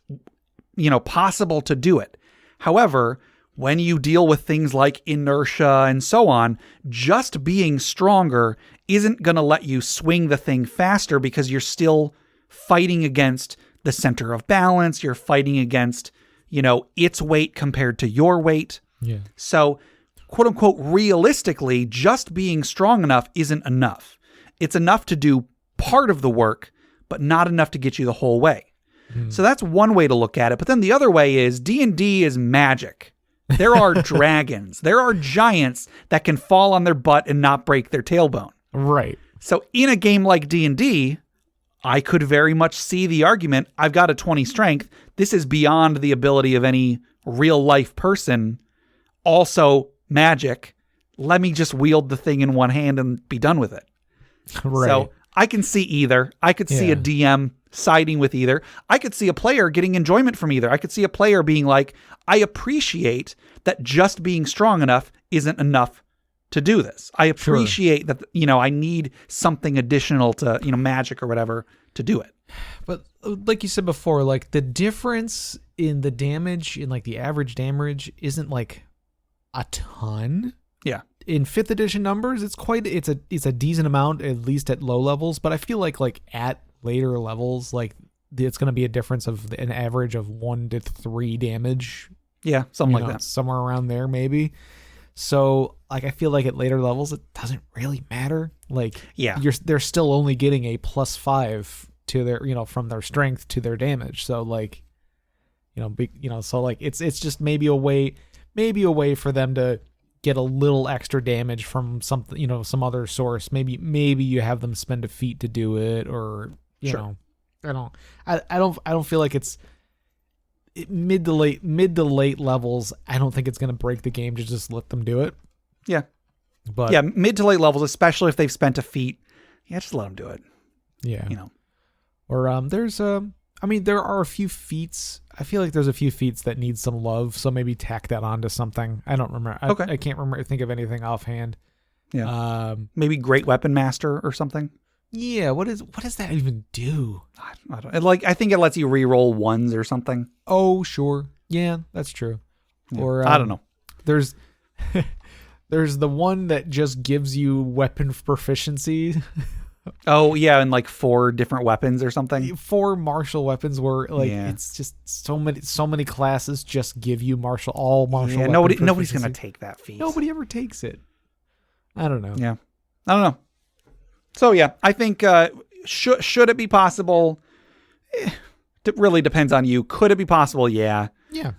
possible to do it. However, when you deal with things like inertia and so on, just being stronger isn't going to let you swing the thing faster because you're still fighting against the center of balance. You're fighting against, its weight compared to your weight. Yeah. So, quote unquote, realistically, just being strong enough isn't enough. It's enough to do part of the work, but not enough to get you the whole way. So that's one way to look at it. But then the other way is D&D is magic. There are dragons. There are giants that can fall on their butt and not break their tailbone. Right. So in a game like D&D, I could very much see the argument, I've got a 20 strength. This is beyond the ability of any real life person. Also magic. Let me just wield the thing in one hand and be done with it. Right. So I can see either. I could see a DM siding with either. I could see a player getting enjoyment from either. I could see a player being like, I appreciate that just being strong enough isn't enough to do this. I appreciate that, I need something additional to, magic or whatever to do it. But like you said before, like the difference in the damage, in like the average damage, isn't like a ton. Yeah. In 5th edition numbers, it's a decent amount, at least at low levels. But I feel like at later levels, like it's going to be a difference of an average of 1 to 3 damage. Yeah, something like that. Somewhere around there, maybe. So, I feel like at later levels, it doesn't really matter. They're still only getting a +5 to their, from their strength to their damage. So, it's just maybe a way for them to get a little extra damage from something, some other source. Maybe you have them spend a feat to do it, or I don't feel like it's mid to late levels. I don't think it's going to break the game to just let them do it. Yeah. But yeah, mid to late levels, especially if they've spent a feat. Yeah, just let them do it. Yeah. Or there are a few feats. I feel like there's a few feats that need some love, so maybe tack that onto something. I don't remember. I can't think of anything offhand. Yeah. Maybe Great Weapon Master or something. Yeah. What does that even do? I don't. I think it lets you re-roll ones or something. Oh, sure. Yeah, that's true. Yeah. Or I don't know. There's there's the one that just gives you weapon proficiency. Oh yeah, and 4 different weapons or something. 4 martial weapons where it's just so many classes just give you martial. Yeah, nobody's gonna take that feat. Nobody ever takes it. I don't know. Yeah, I don't know. So yeah, I think should it be possible? It really depends on you. Could it be possible? Yeah. Yeah.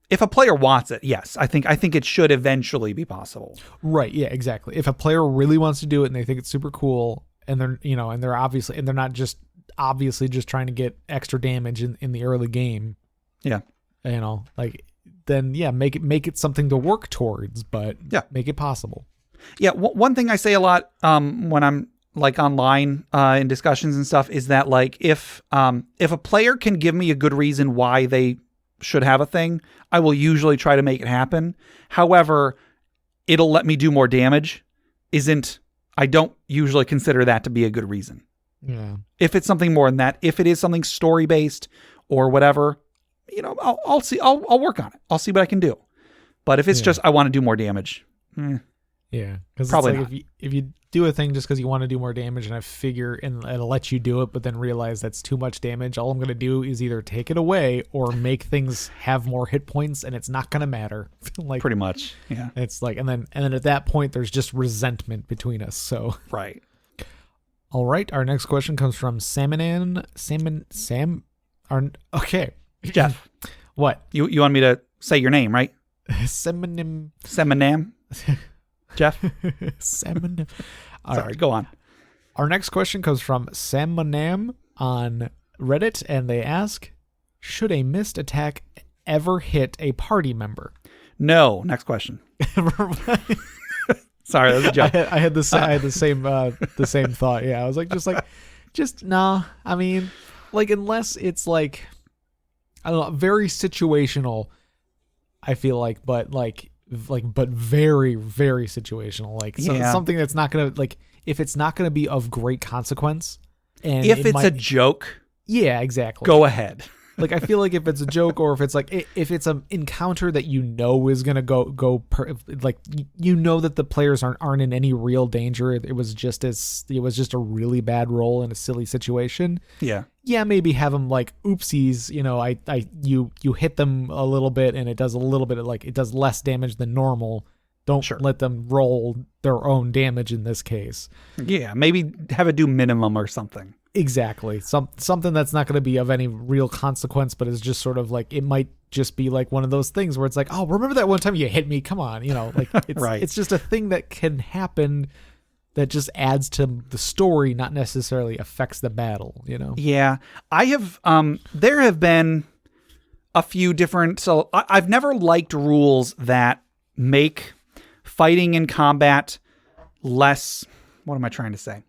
If a player wants it, yes, I think it should eventually be possible. Right. Yeah. Exactly. If a player really wants to do it and they think it's super cool, and they're not just obviously just trying to get extra damage in the early game. Yeah. Then make it something to work towards, but make it possible. Yeah. One thing I say a lot when I'm online in discussions and stuff is that if a player can give me a good reason why they should have a thing, I will usually try to make it happen. However, it'll let me do more damage. I don't usually consider that to be a good reason. Yeah. If it's something more than that, if it is something story based or whatever, I'll see. I'll work on it. I'll see what I can do. But if it's just I want to do more damage, yeah, because probably not. If you do a thing just because you want to do more damage, and I figure and it'll let you do it, but then realize that's too much damage, all I'm going to do is either take it away or make things have more hit points, and it's not going to matter. Pretty much, yeah. It's and then at that point, there's just resentment between us. So right. All right, our next question comes from okay, Jeff. What you want me to say your name, right? Seminam. Jeff? Salmon. Sorry, go on. Our next question comes from Salmonam on Reddit, and they ask, should a missed attack ever hit a party member? No. Next question. Sorry, that was a joke. I had the same thought. Yeah, I was like, just no. I mean, like, unless it's like, I don't know, very situational. I feel like, but very, very situational. Like something that's not gonna, like, if it's not gonna be of great consequence, and if it's a joke, yeah, exactly. Go ahead. Like, I feel like if it's a joke, or if it's like, if it's an encounter that you know is gonna like, you know that the players aren't in any real danger. It was just a really bad roll in a silly situation. Yeah, maybe have them like, oopsies, you hit them a little bit and it does a little bit of, like, it does less damage than normal. Don't let them roll their own damage in this case. Yeah, maybe have it do minimum or something. Exactly. Something that's not going to be of any real consequence, but is just sort of like, it might just be like one of those things where it's like, oh, remember that one time you hit me? Come on. Like, it's, right. It's just a thing that can happen that just adds to the story, not necessarily affects the battle, Yeah. I have, there have been a few different, so I've never liked rules that make fighting and combat less, what am I trying to say?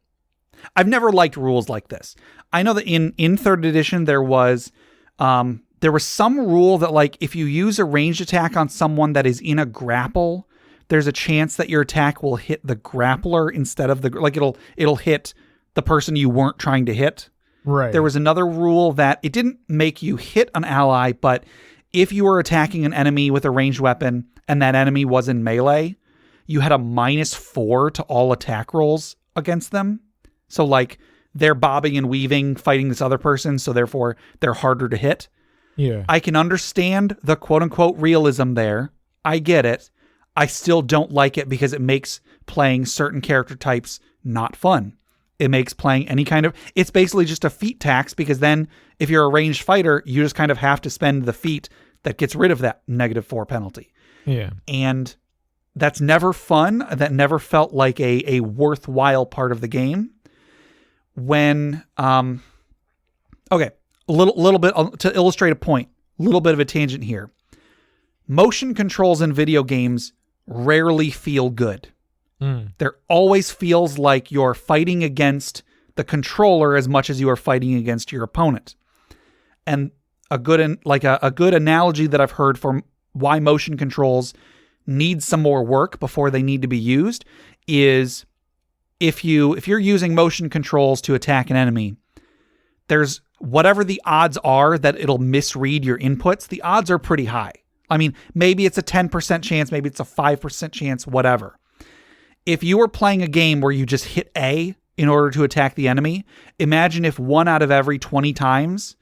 I've never liked rules like this. I know that in third edition, there was some rule that, like, if you use a ranged attack on someone that is in a grapple, there's a chance that your attack will hit the grappler instead of it'll hit the person you weren't trying to hit. Right. There was another rule that it didn't make you hit an ally, but if you were attacking an enemy with a ranged weapon and that enemy was in melee, you had a -4 to all attack rolls against them. So, like, they're bobbing and weaving, fighting this other person, so therefore they're harder to hit. Yeah. I can understand the quote-unquote realism there. I get it. I still don't like it because it makes playing certain character types not fun. It makes playing any kind of... It's basically just a feat tax, because then if you're a ranged fighter, you just kind of have to spend the feat that gets rid of that -4 penalty. Yeah. And that's never fun. That never felt like a worthwhile part of the game. When, okay, a little bit to illustrate a point, a little bit of a tangent here. Motion controls in video games rarely feel good. There always feels like you're fighting against the controller as much as you are fighting against your opponent. And a good analogy that I've heard for why motion controls need some more work before they need to be used is, if you're using motion controls to attack an enemy, there's whatever the odds are that it'll misread your inputs, the odds are pretty high. I mean, maybe it's a 10% chance, maybe it's a 5% chance, whatever. If you were playing a game where you just hit A in order to attack the enemy, imagine if 1 out of every 20 times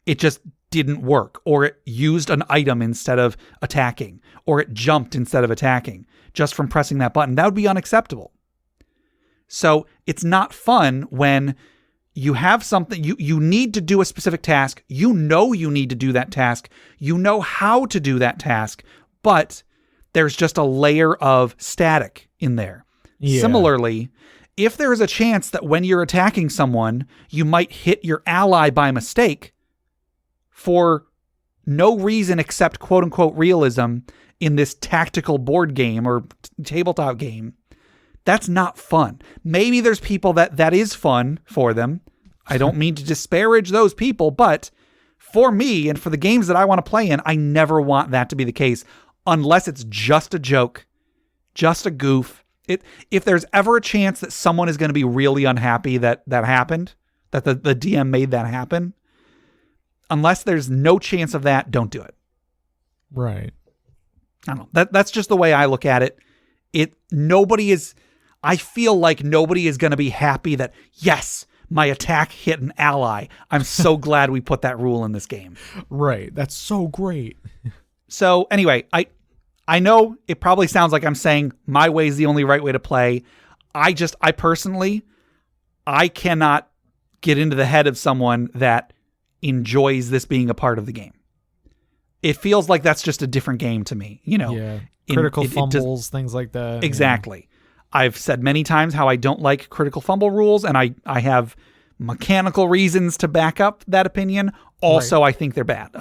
it just didn't work, or it used an item instead of attacking, or it jumped instead of attacking just from pressing that button. That would be unacceptable. So it's not fun when you have something, you need to do a specific task. You know you need to do that task. You know how to do that task, but there's just a layer of static in there. Yeah. Similarly, if there is a chance that when you're attacking someone, you might hit your ally by mistake for no reason except quote unquote realism in this tactical board game or tabletop game, that's not fun. Maybe there's people that is fun for them. I don't mean to disparage those people, but for me and for the games that I want to play in, I never want that to be the case unless it's just a joke, just a goof. If there's ever a chance that someone is going to be really unhappy that happened, that the DM made that happen, unless there's no chance of that, don't do it. Right. I don't know. That's just the way I look at it. I feel like nobody is going to be happy that, yes, my attack hit an ally. I'm so glad we put that rule in this game. Right. That's so great. So anyway, I know it probably sounds like I'm saying my way is the only right way to play. I personally, I cannot get into the head of someone that enjoys this being a part of the game. It feels like that's just a different game to me, Yeah. Critical fumbles, things like that. Exactly. Yeah. I've said many times how I don't like critical fumble rules, and I have mechanical reasons to back up that opinion. Also, right. I think they're bad.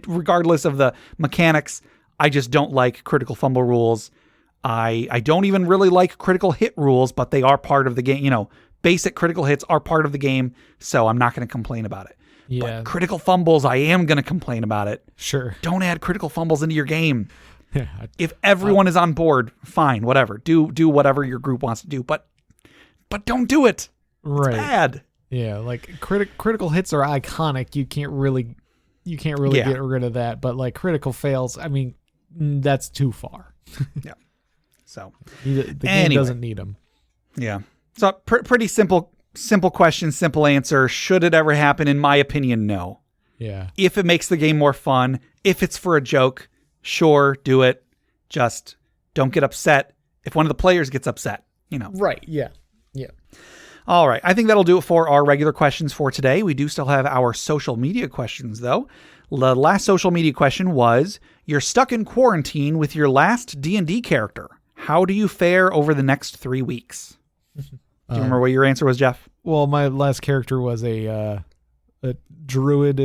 Regardless of the mechanics, I just don't like critical fumble rules. I don't even really like critical hit rules, but they are part of the game. Basic critical hits are part of the game, so I'm not going to complain about it. Yeah. But critical fumbles, I am going to complain about it. Sure. Don't add critical fumbles into your game. Yeah. If everyone is on board, fine, whatever. Do whatever your group wants to do, but don't do it. Right. It's bad. Yeah, like critical hits are iconic. You can't really get rid of that. But like critical fails, I mean, that's too far. Yeah. So the game doesn't need them. Yeah. So pretty simple question, simple answer. Should it ever happen? In my opinion, no. Yeah. If it makes the game more fun, if it's for a joke, sure, do it. Just don't get upset if one of the players gets upset. Right. Yeah. Yeah. All right. I think that'll do it for our regular questions for today. We do still have our social media questions, though. The last social media question was, you're stuck in quarantine with your last D&D character. How do you fare over the next 3 weeks? Do you remember what your answer was, Jeff? Well, my last character was a druid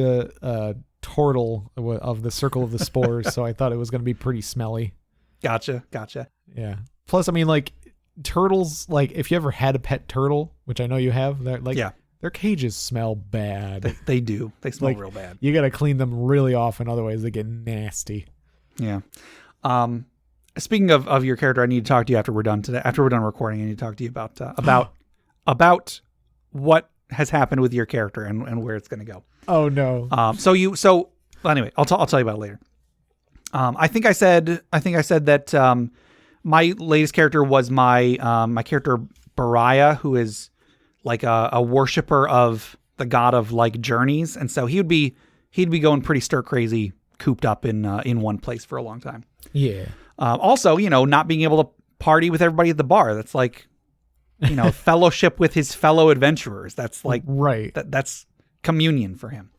turtle of the Circle of the Spores, so I thought it was going to be pretty smelly. Gotcha. Yeah. Plus, I mean, like, turtles, like, if you ever had a pet turtle, which I know you have, their cages smell bad. They do. They smell real bad. You got to clean them really often, otherwise they get nasty. Yeah. Speaking of your character, I need to talk to you after we're done today. After we're done recording, I need to talk to you about what has happened with your character and where it's going to go. Oh no. Anyway, I'll tell you about it later. I think I said that my latest character was my character Bariah, who is like a worshiper of the god of like journeys, and so he'd be going pretty stir crazy, cooped up in one place for a long time. Yeah. Also, not being able to party with everybody at the bar. That's like, fellowship with his fellow adventurers. That's like, right. That's communion for him.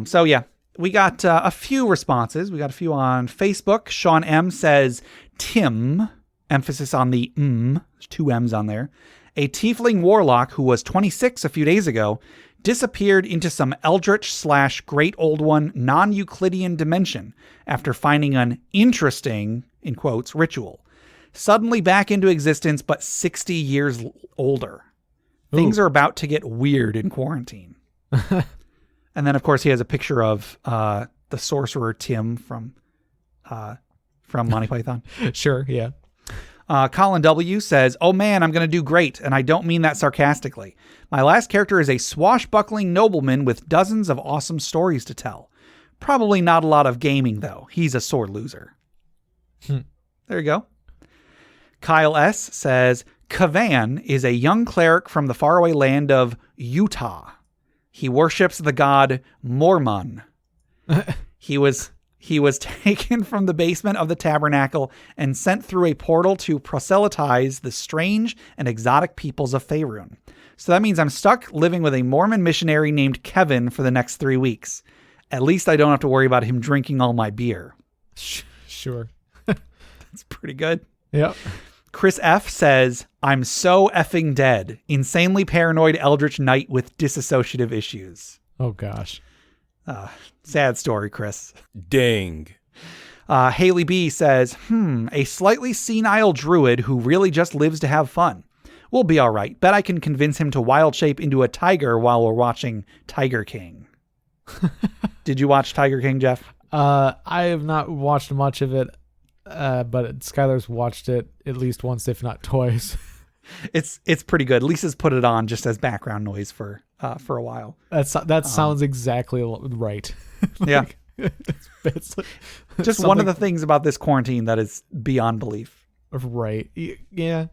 So yeah, we got a few responses. We got a few on Facebook. Sean M says, Tim, emphasis on the there's 2 M's on there. A tiefling warlock who was 26 a few days ago disappeared into some eldritch / great old one non-Euclidean dimension after finding an interesting, in quotes, ritual. Suddenly back into existence, but 60 years older. Ooh. Things are about to get weird in quarantine. And then, of course, he has a picture of the sorcerer Tim from Monty Python. Sure, yeah. Colin W. says, oh man, I'm going to do great, and I don't mean that sarcastically. My last character is a swashbuckling nobleman with dozens of awesome stories to tell. Probably not a lot of gaming, though. He's a sore loser. There you go. Kyle S. says, Kavan is a young cleric from the faraway land of Utah. He worships the god Mormon. He was taken from the basement of the tabernacle and sent through a portal to proselytize the strange and exotic peoples of Faerun. So that means I'm stuck living with a Mormon missionary named Kevin for the next 3 weeks. At least I don't have to worry about him drinking all my beer. Sure. That's pretty good. Yep. Chris F. says, I'm so effing dead. Insanely paranoid eldritch knight with dissociative issues. Oh, gosh. Sad story, Chris. Dang. Haley B says, a slightly senile druid who really just lives to have fun. We'll be all right. Bet I can convince him to wild shape into a tiger while we're watching Tiger King. Did you watch Tiger King, Jeff? I have not watched much of it, but Skylar's watched it at least once, if not twice. It's pretty good. Lisa's put it on just as background noise for a while. That sounds exactly right. Yeah. it's just one of the things about this quarantine that is beyond belief. Right. Yeah.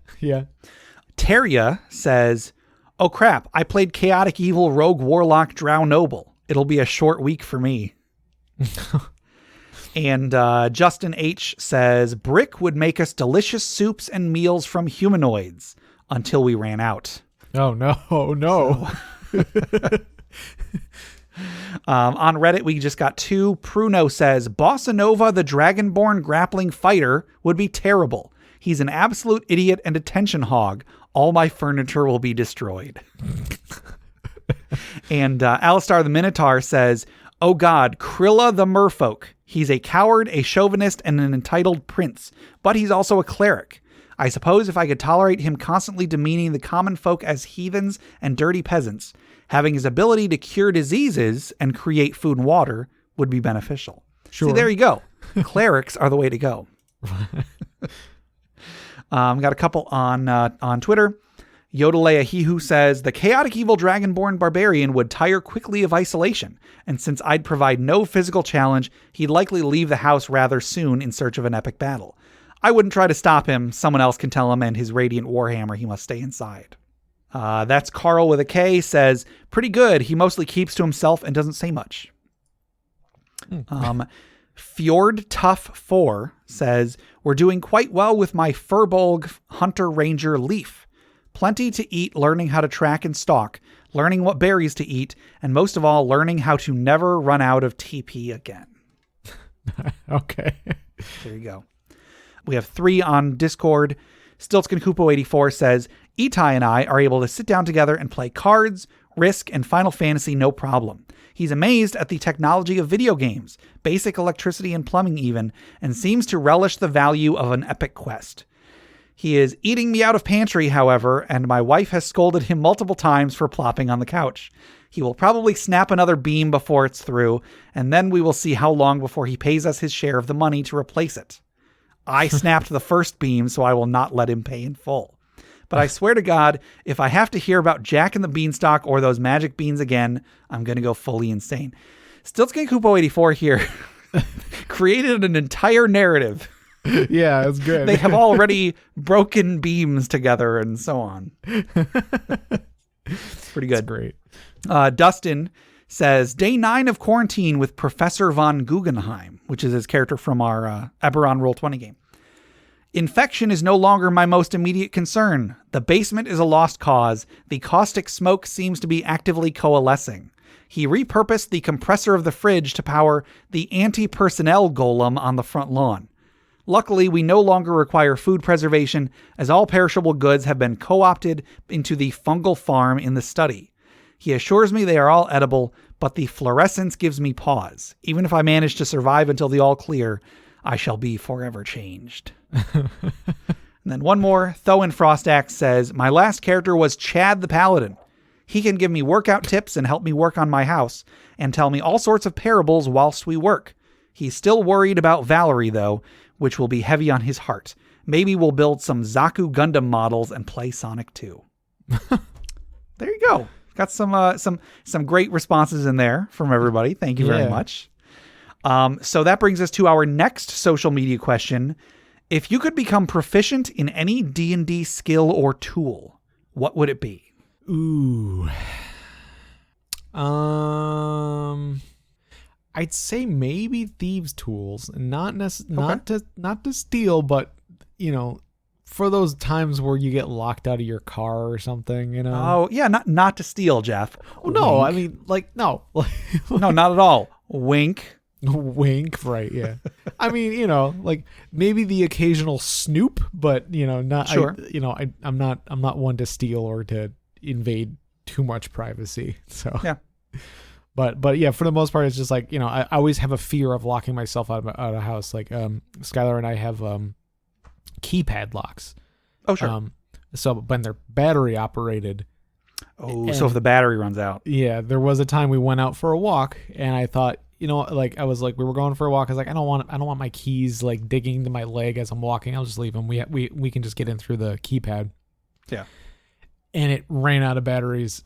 Teria says, oh crap, I played chaotic evil rogue warlock drow noble. It'll be a short week for me. And Justin H says, Brick would make us delicious soups and meals from humanoids until we ran out. Oh, no. On Reddit, we just got 2. Pruno says, Bossa Nova, the Dragonborn grappling fighter, would be terrible. He's an absolute idiot and attention hog. All my furniture will be destroyed. And Alistar the Minotaur says, oh God, Krilla the Merfolk. He's a coward, a chauvinist, and an entitled prince, but he's also a cleric. I suppose if I could tolerate him constantly demeaning the common folk as heathens and dirty peasants, having his ability to cure diseases and create food and water would be beneficial. Sure. See, there you go. Clerics are the way to go. Got a couple on Twitter. Yodelea Hihu says, the chaotic evil dragonborn barbarian would tire quickly of isolation, and since I'd provide no physical challenge, he'd likely leave the house rather soon in search of an epic battle. I wouldn't try to stop him. Someone else can tell him and his radiant warhammer he must stay inside. That's Carl with a K, says, pretty good. He mostly keeps to himself and doesn't say much. Fjord Tough 4 says, we're doing quite well with my Furbolg Hunter Ranger Leaf. Plenty to eat, learning how to track and stalk, learning what berries to eat, and most of all, learning how to never run out of TP again. Okay. There you go. We have 3 on Discord. Stiltskin Kupo 84 says, Itai and I are able to sit down together and play cards, Risk, and Final Fantasy no problem. He's amazed at the technology of video games, basic electricity and plumbing even, and seems to relish the value of an epic quest. He is eating me out of pantry, however, and my wife has scolded him multiple times for plopping on the couch. He will probably snap another beam before it's through, and then we will see how long before he pays us his share of the money to replace it. I snapped the first beam, so I will not let him pay in full. But I swear to God, if I have to hear about Jack and the Beanstalk or those magic beans again, I'm going to go fully insane. Stiltskin Kupo 84 here created an entire narrative. Yeah, it's good. They have already broken beams together and so on. Pretty good. That's great. Dustin says, Day 9 of quarantine with Professor von Guggenheim, which is his character from our Eberron Roll20 game. Infection is no longer my most immediate concern. The basement is a lost cause. The caustic smoke seems to be actively coalescing. He repurposed the compressor of the fridge to power the anti-personnel golem on the front lawn. Luckily, we no longer require food preservation, as all perishable goods have been co-opted into the fungal farm in the study. He assures me they are all edible, but the fluorescence gives me pause. Even if I manage to survive until the all clear, I shall be forever changed. And then one more. Thoen Frostax says, my last character was Chad the Paladin. He can give me workout tips and help me work on my house, and tell me all sorts of parables whilst we work. He's still worried about Valerie, though, which will be heavy on his heart. Maybe we'll build some Zaku Gundam models and play Sonic 2. There you go. Got some great responses in there from everybody. Thank you very much. So that brings us to our next social media question. If you could become proficient in any D&D skill or tool, what would it be? Ooh. I'd say maybe thieves' tools, not to steal, but you know, for those times where you get locked out of your car or something, you know. Oh yeah, not to steal, Jeff. Oh, no, I mean no, no, not at all. Wink. Wink, right? Yeah. I mean, you know, like maybe the occasional snoop, but you know, not sure. I'm not one to steal or to invade too much privacy. So yeah. But yeah, for the most part, it's just like, you know, I always have a fear of locking myself out of a house. Like Skylar and I have keypad locks. Oh sure. So when they're battery operated. Oh, so if the battery runs out. Yeah, there was a time we went out for a walk, and I thought, you know, like I was like, we were going for a walk. I was like, I don't want my keys like digging into my leg as I'm walking. I'll just leave them. We can just get in through the keypad. Yeah. And it ran out of batteries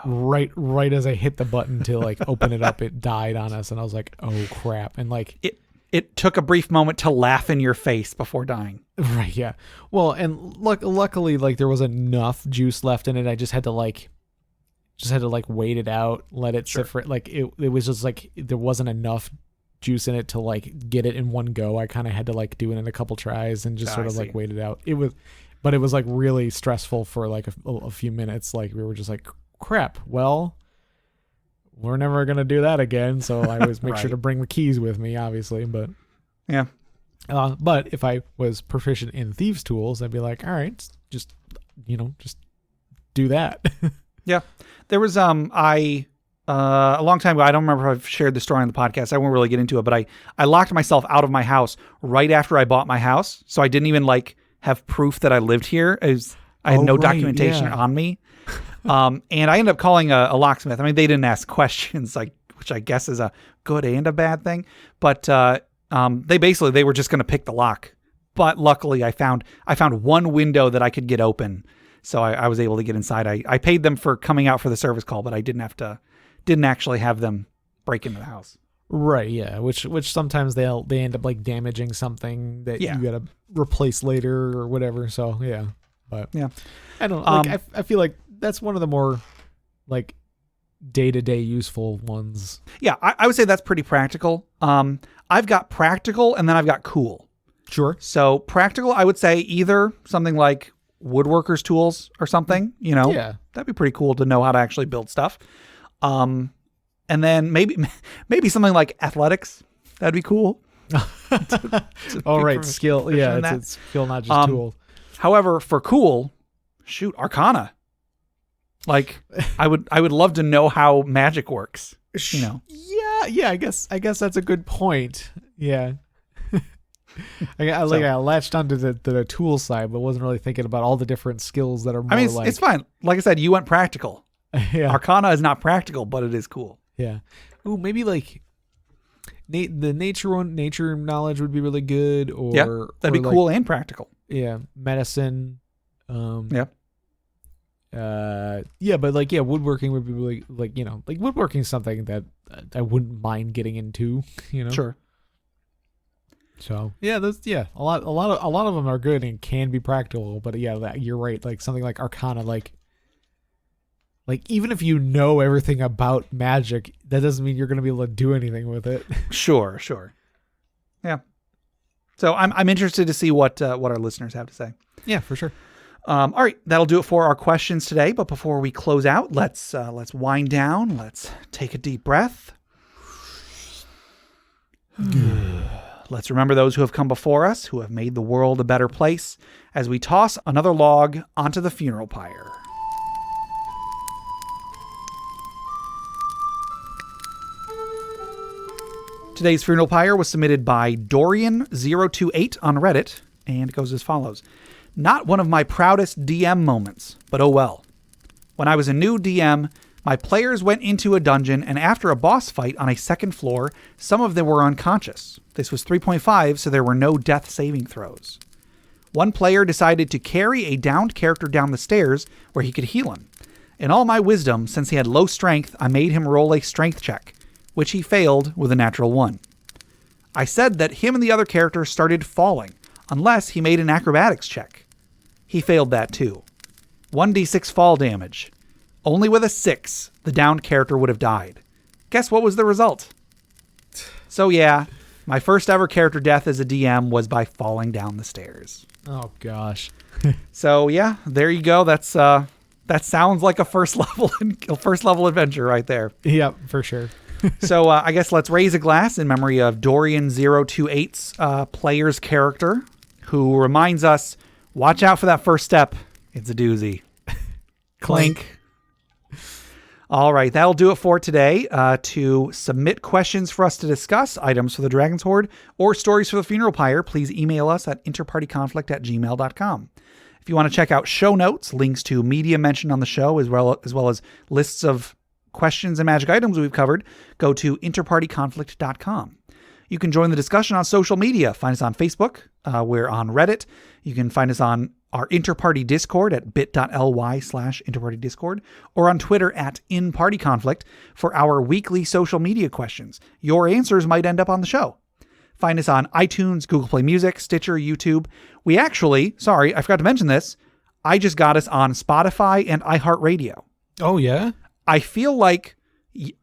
right as I hit the button to like open it up. It died on us, and I was like, oh crap! And like it took a brief moment to laugh in your face before dying. Right? Yeah. Well, and luckily, like there was enough juice left in it. I just had to wait it out, let it sit for it. Like it was just like there wasn't enough juice in it to like get it in one go. I kind of had to like do it in a couple tries and just sort of like wait it out. But it was like really stressful for like a few minutes. Like we were just like, crap. Well, we're never going to do that again. So I always make sure to bring the keys with me, obviously. But yeah. But if I was proficient in thieves' tools, I'd be like, all right, just do that. Yeah. There was, I a long time ago. I don't remember if I've shared the story on the podcast. I won't really get into it, but I locked myself out of my house right after I bought my house. So I didn't even like have proof that I lived here. I had no documentation on me. And I ended up calling a locksmith. I mean, they didn't ask questions, like, which I guess is a good and a bad thing. But they were just going to pick the lock. But luckily, I found one window that I could get open, so I was able to get inside. I paid them for coming out for the service call, but I didn't actually have them break into the house. Right, yeah. Which sometimes they end up like damaging something that you gotta replace later or whatever. So yeah, but yeah, I don't like. I feel like that's one of the more like day-to-day useful ones. Yeah, I would say that's pretty practical. I've got practical and then I've got cool. Sure. So practical, I would say either something like woodworker's tools or something. You know, that'd be pretty cool to know how to actually build stuff. And then maybe something like athletics. That'd be cool. All right, skill. Yeah, it's skill, not just tool. However, for cool, shoot, Arcana. Like, I would love to know how magic works. You know. Yeah. I guess that's a good point. Yeah. I latched onto the tool side, but wasn't really thinking about all the different skills that are more. I mean, it's fine. Like I said, you went practical. Yeah. Arcana is not practical, but it is cool. Yeah. Ooh, maybe like the nature knowledge would be really good. Or that'd be cool and practical. Yeah, medicine. Yeah, but like woodworking would be really like woodworking is something that I wouldn't mind getting into. You know. Sure. So a lot of them are good and can be practical, but you're right. Like something like Arcana, like even if you know everything about magic, that doesn't mean you're going to be able to do anything with it. Sure. Yeah. So I'm interested to see what our listeners have to say. Yeah, for sure. All right, that'll do it for our questions today. But before we close out, let's wind down. Let's take a deep breath. Let's remember those who have come before us, who have made the world a better place, as we toss another log onto the funeral pyre. Today's funeral pyre was submitted by Dorian028 on Reddit, and it goes as follows. Not one of my proudest DM moments, but oh well. When I was a new DM, my players went into a dungeon, and after a boss fight on a second floor, some of them were unconscious. This was 3.5, so there were no death saving throws. One player decided to carry a downed character down the stairs where he could heal him. In all my wisdom, since he had low strength, I made him roll a strength check, which he failed with a natural 1. I said that him and the other character started falling, unless he made an acrobatics check. He failed that too. 1d6 fall damage. Only with a 6, the downed character would have died. Guess what was the result? So yeah, my first ever character death as a DM was by falling down the stairs. Oh gosh. So yeah, there you go. That sounds like a first level adventure right there. Yep, for sure. So I guess let's raise a glass in memory of Dorian028's player's character, who reminds us, watch out for that first step. It's a doozy. Clink. All right, that'll do it for today. To submit questions for us to discuss, items for the Dragon's Hoard, or stories for the funeral pyre, please email us at interpartyconflict@gmail.com. If you want to check out show notes, links to media mentioned on the show, as well as lists of questions and magic items we've covered, go to interpartyconflict.com. You can join the discussion on social media. Find us on Facebook. We're on Reddit. You can find us on our Interparty Discord at bit.ly/interpartydiscord, or on Twitter at InPartyConflict for our weekly social media questions. Your answers might end up on the show. Find us on iTunes, Google Play Music, Stitcher, YouTube. We actually, sorry, I forgot to mention this, I just got us on Spotify and iHeartRadio. Oh, yeah? I feel like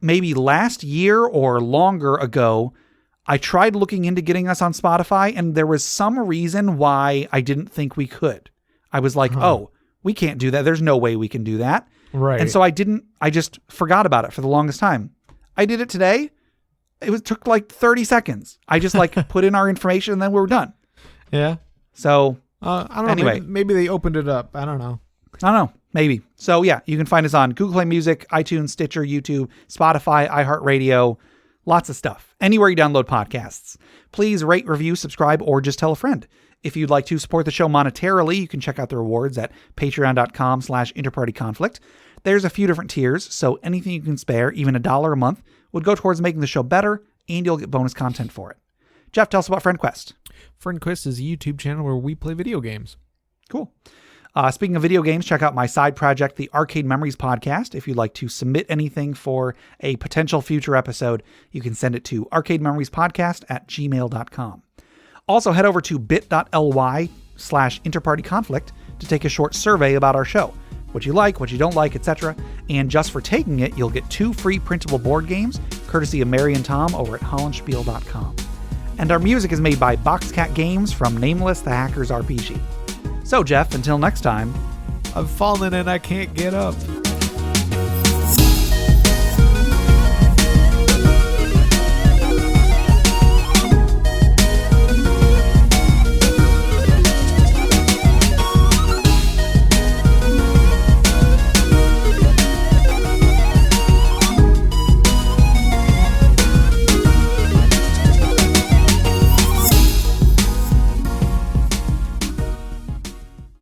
maybe last year or longer ago, I tried looking into getting us on Spotify, and there was some reason why I didn't think we could. I was like, oh, we can't do that. There's no way we can do that. Right. And so I just forgot about it for the longest time. I did it today. It took like 30 seconds. I just put in our information and then we were done. Yeah. So I don't know. anyway, Maybe they opened it up. I don't know. Maybe. So yeah, you can find us on Google Play Music, iTunes, Stitcher, YouTube, Spotify, iHeartRadio, lots of stuff. Anywhere you download podcasts. Please rate, review, subscribe, or just tell a friend. If you'd like to support the show monetarily, you can check out the rewards at patreon.com/InterPartyConflict. There's a few different tiers, so anything you can spare, even $1 a month, would go towards making the show better, and you'll get bonus content for it. Jeff, tell us about FriendQuest. FriendQuest is a YouTube channel where we play video games. Cool. Speaking of video games, check out my side project, the Arcade Memories Podcast. If you'd like to submit anything for a potential future episode, you can send it to arcadememoriespodcast@gmail.com. Also, head over to bit.ly/InterPartyConflict to take a short survey about our show. What you like, what you don't like, etc. And just for taking it, you'll get 2 free printable board games, courtesy of Mary and Tom over at hollandspiel.com. And our music is made by Boxcat Games from Nameless the Hackers RPG. So, Jeff, until next time, I've fallen and I can't get up.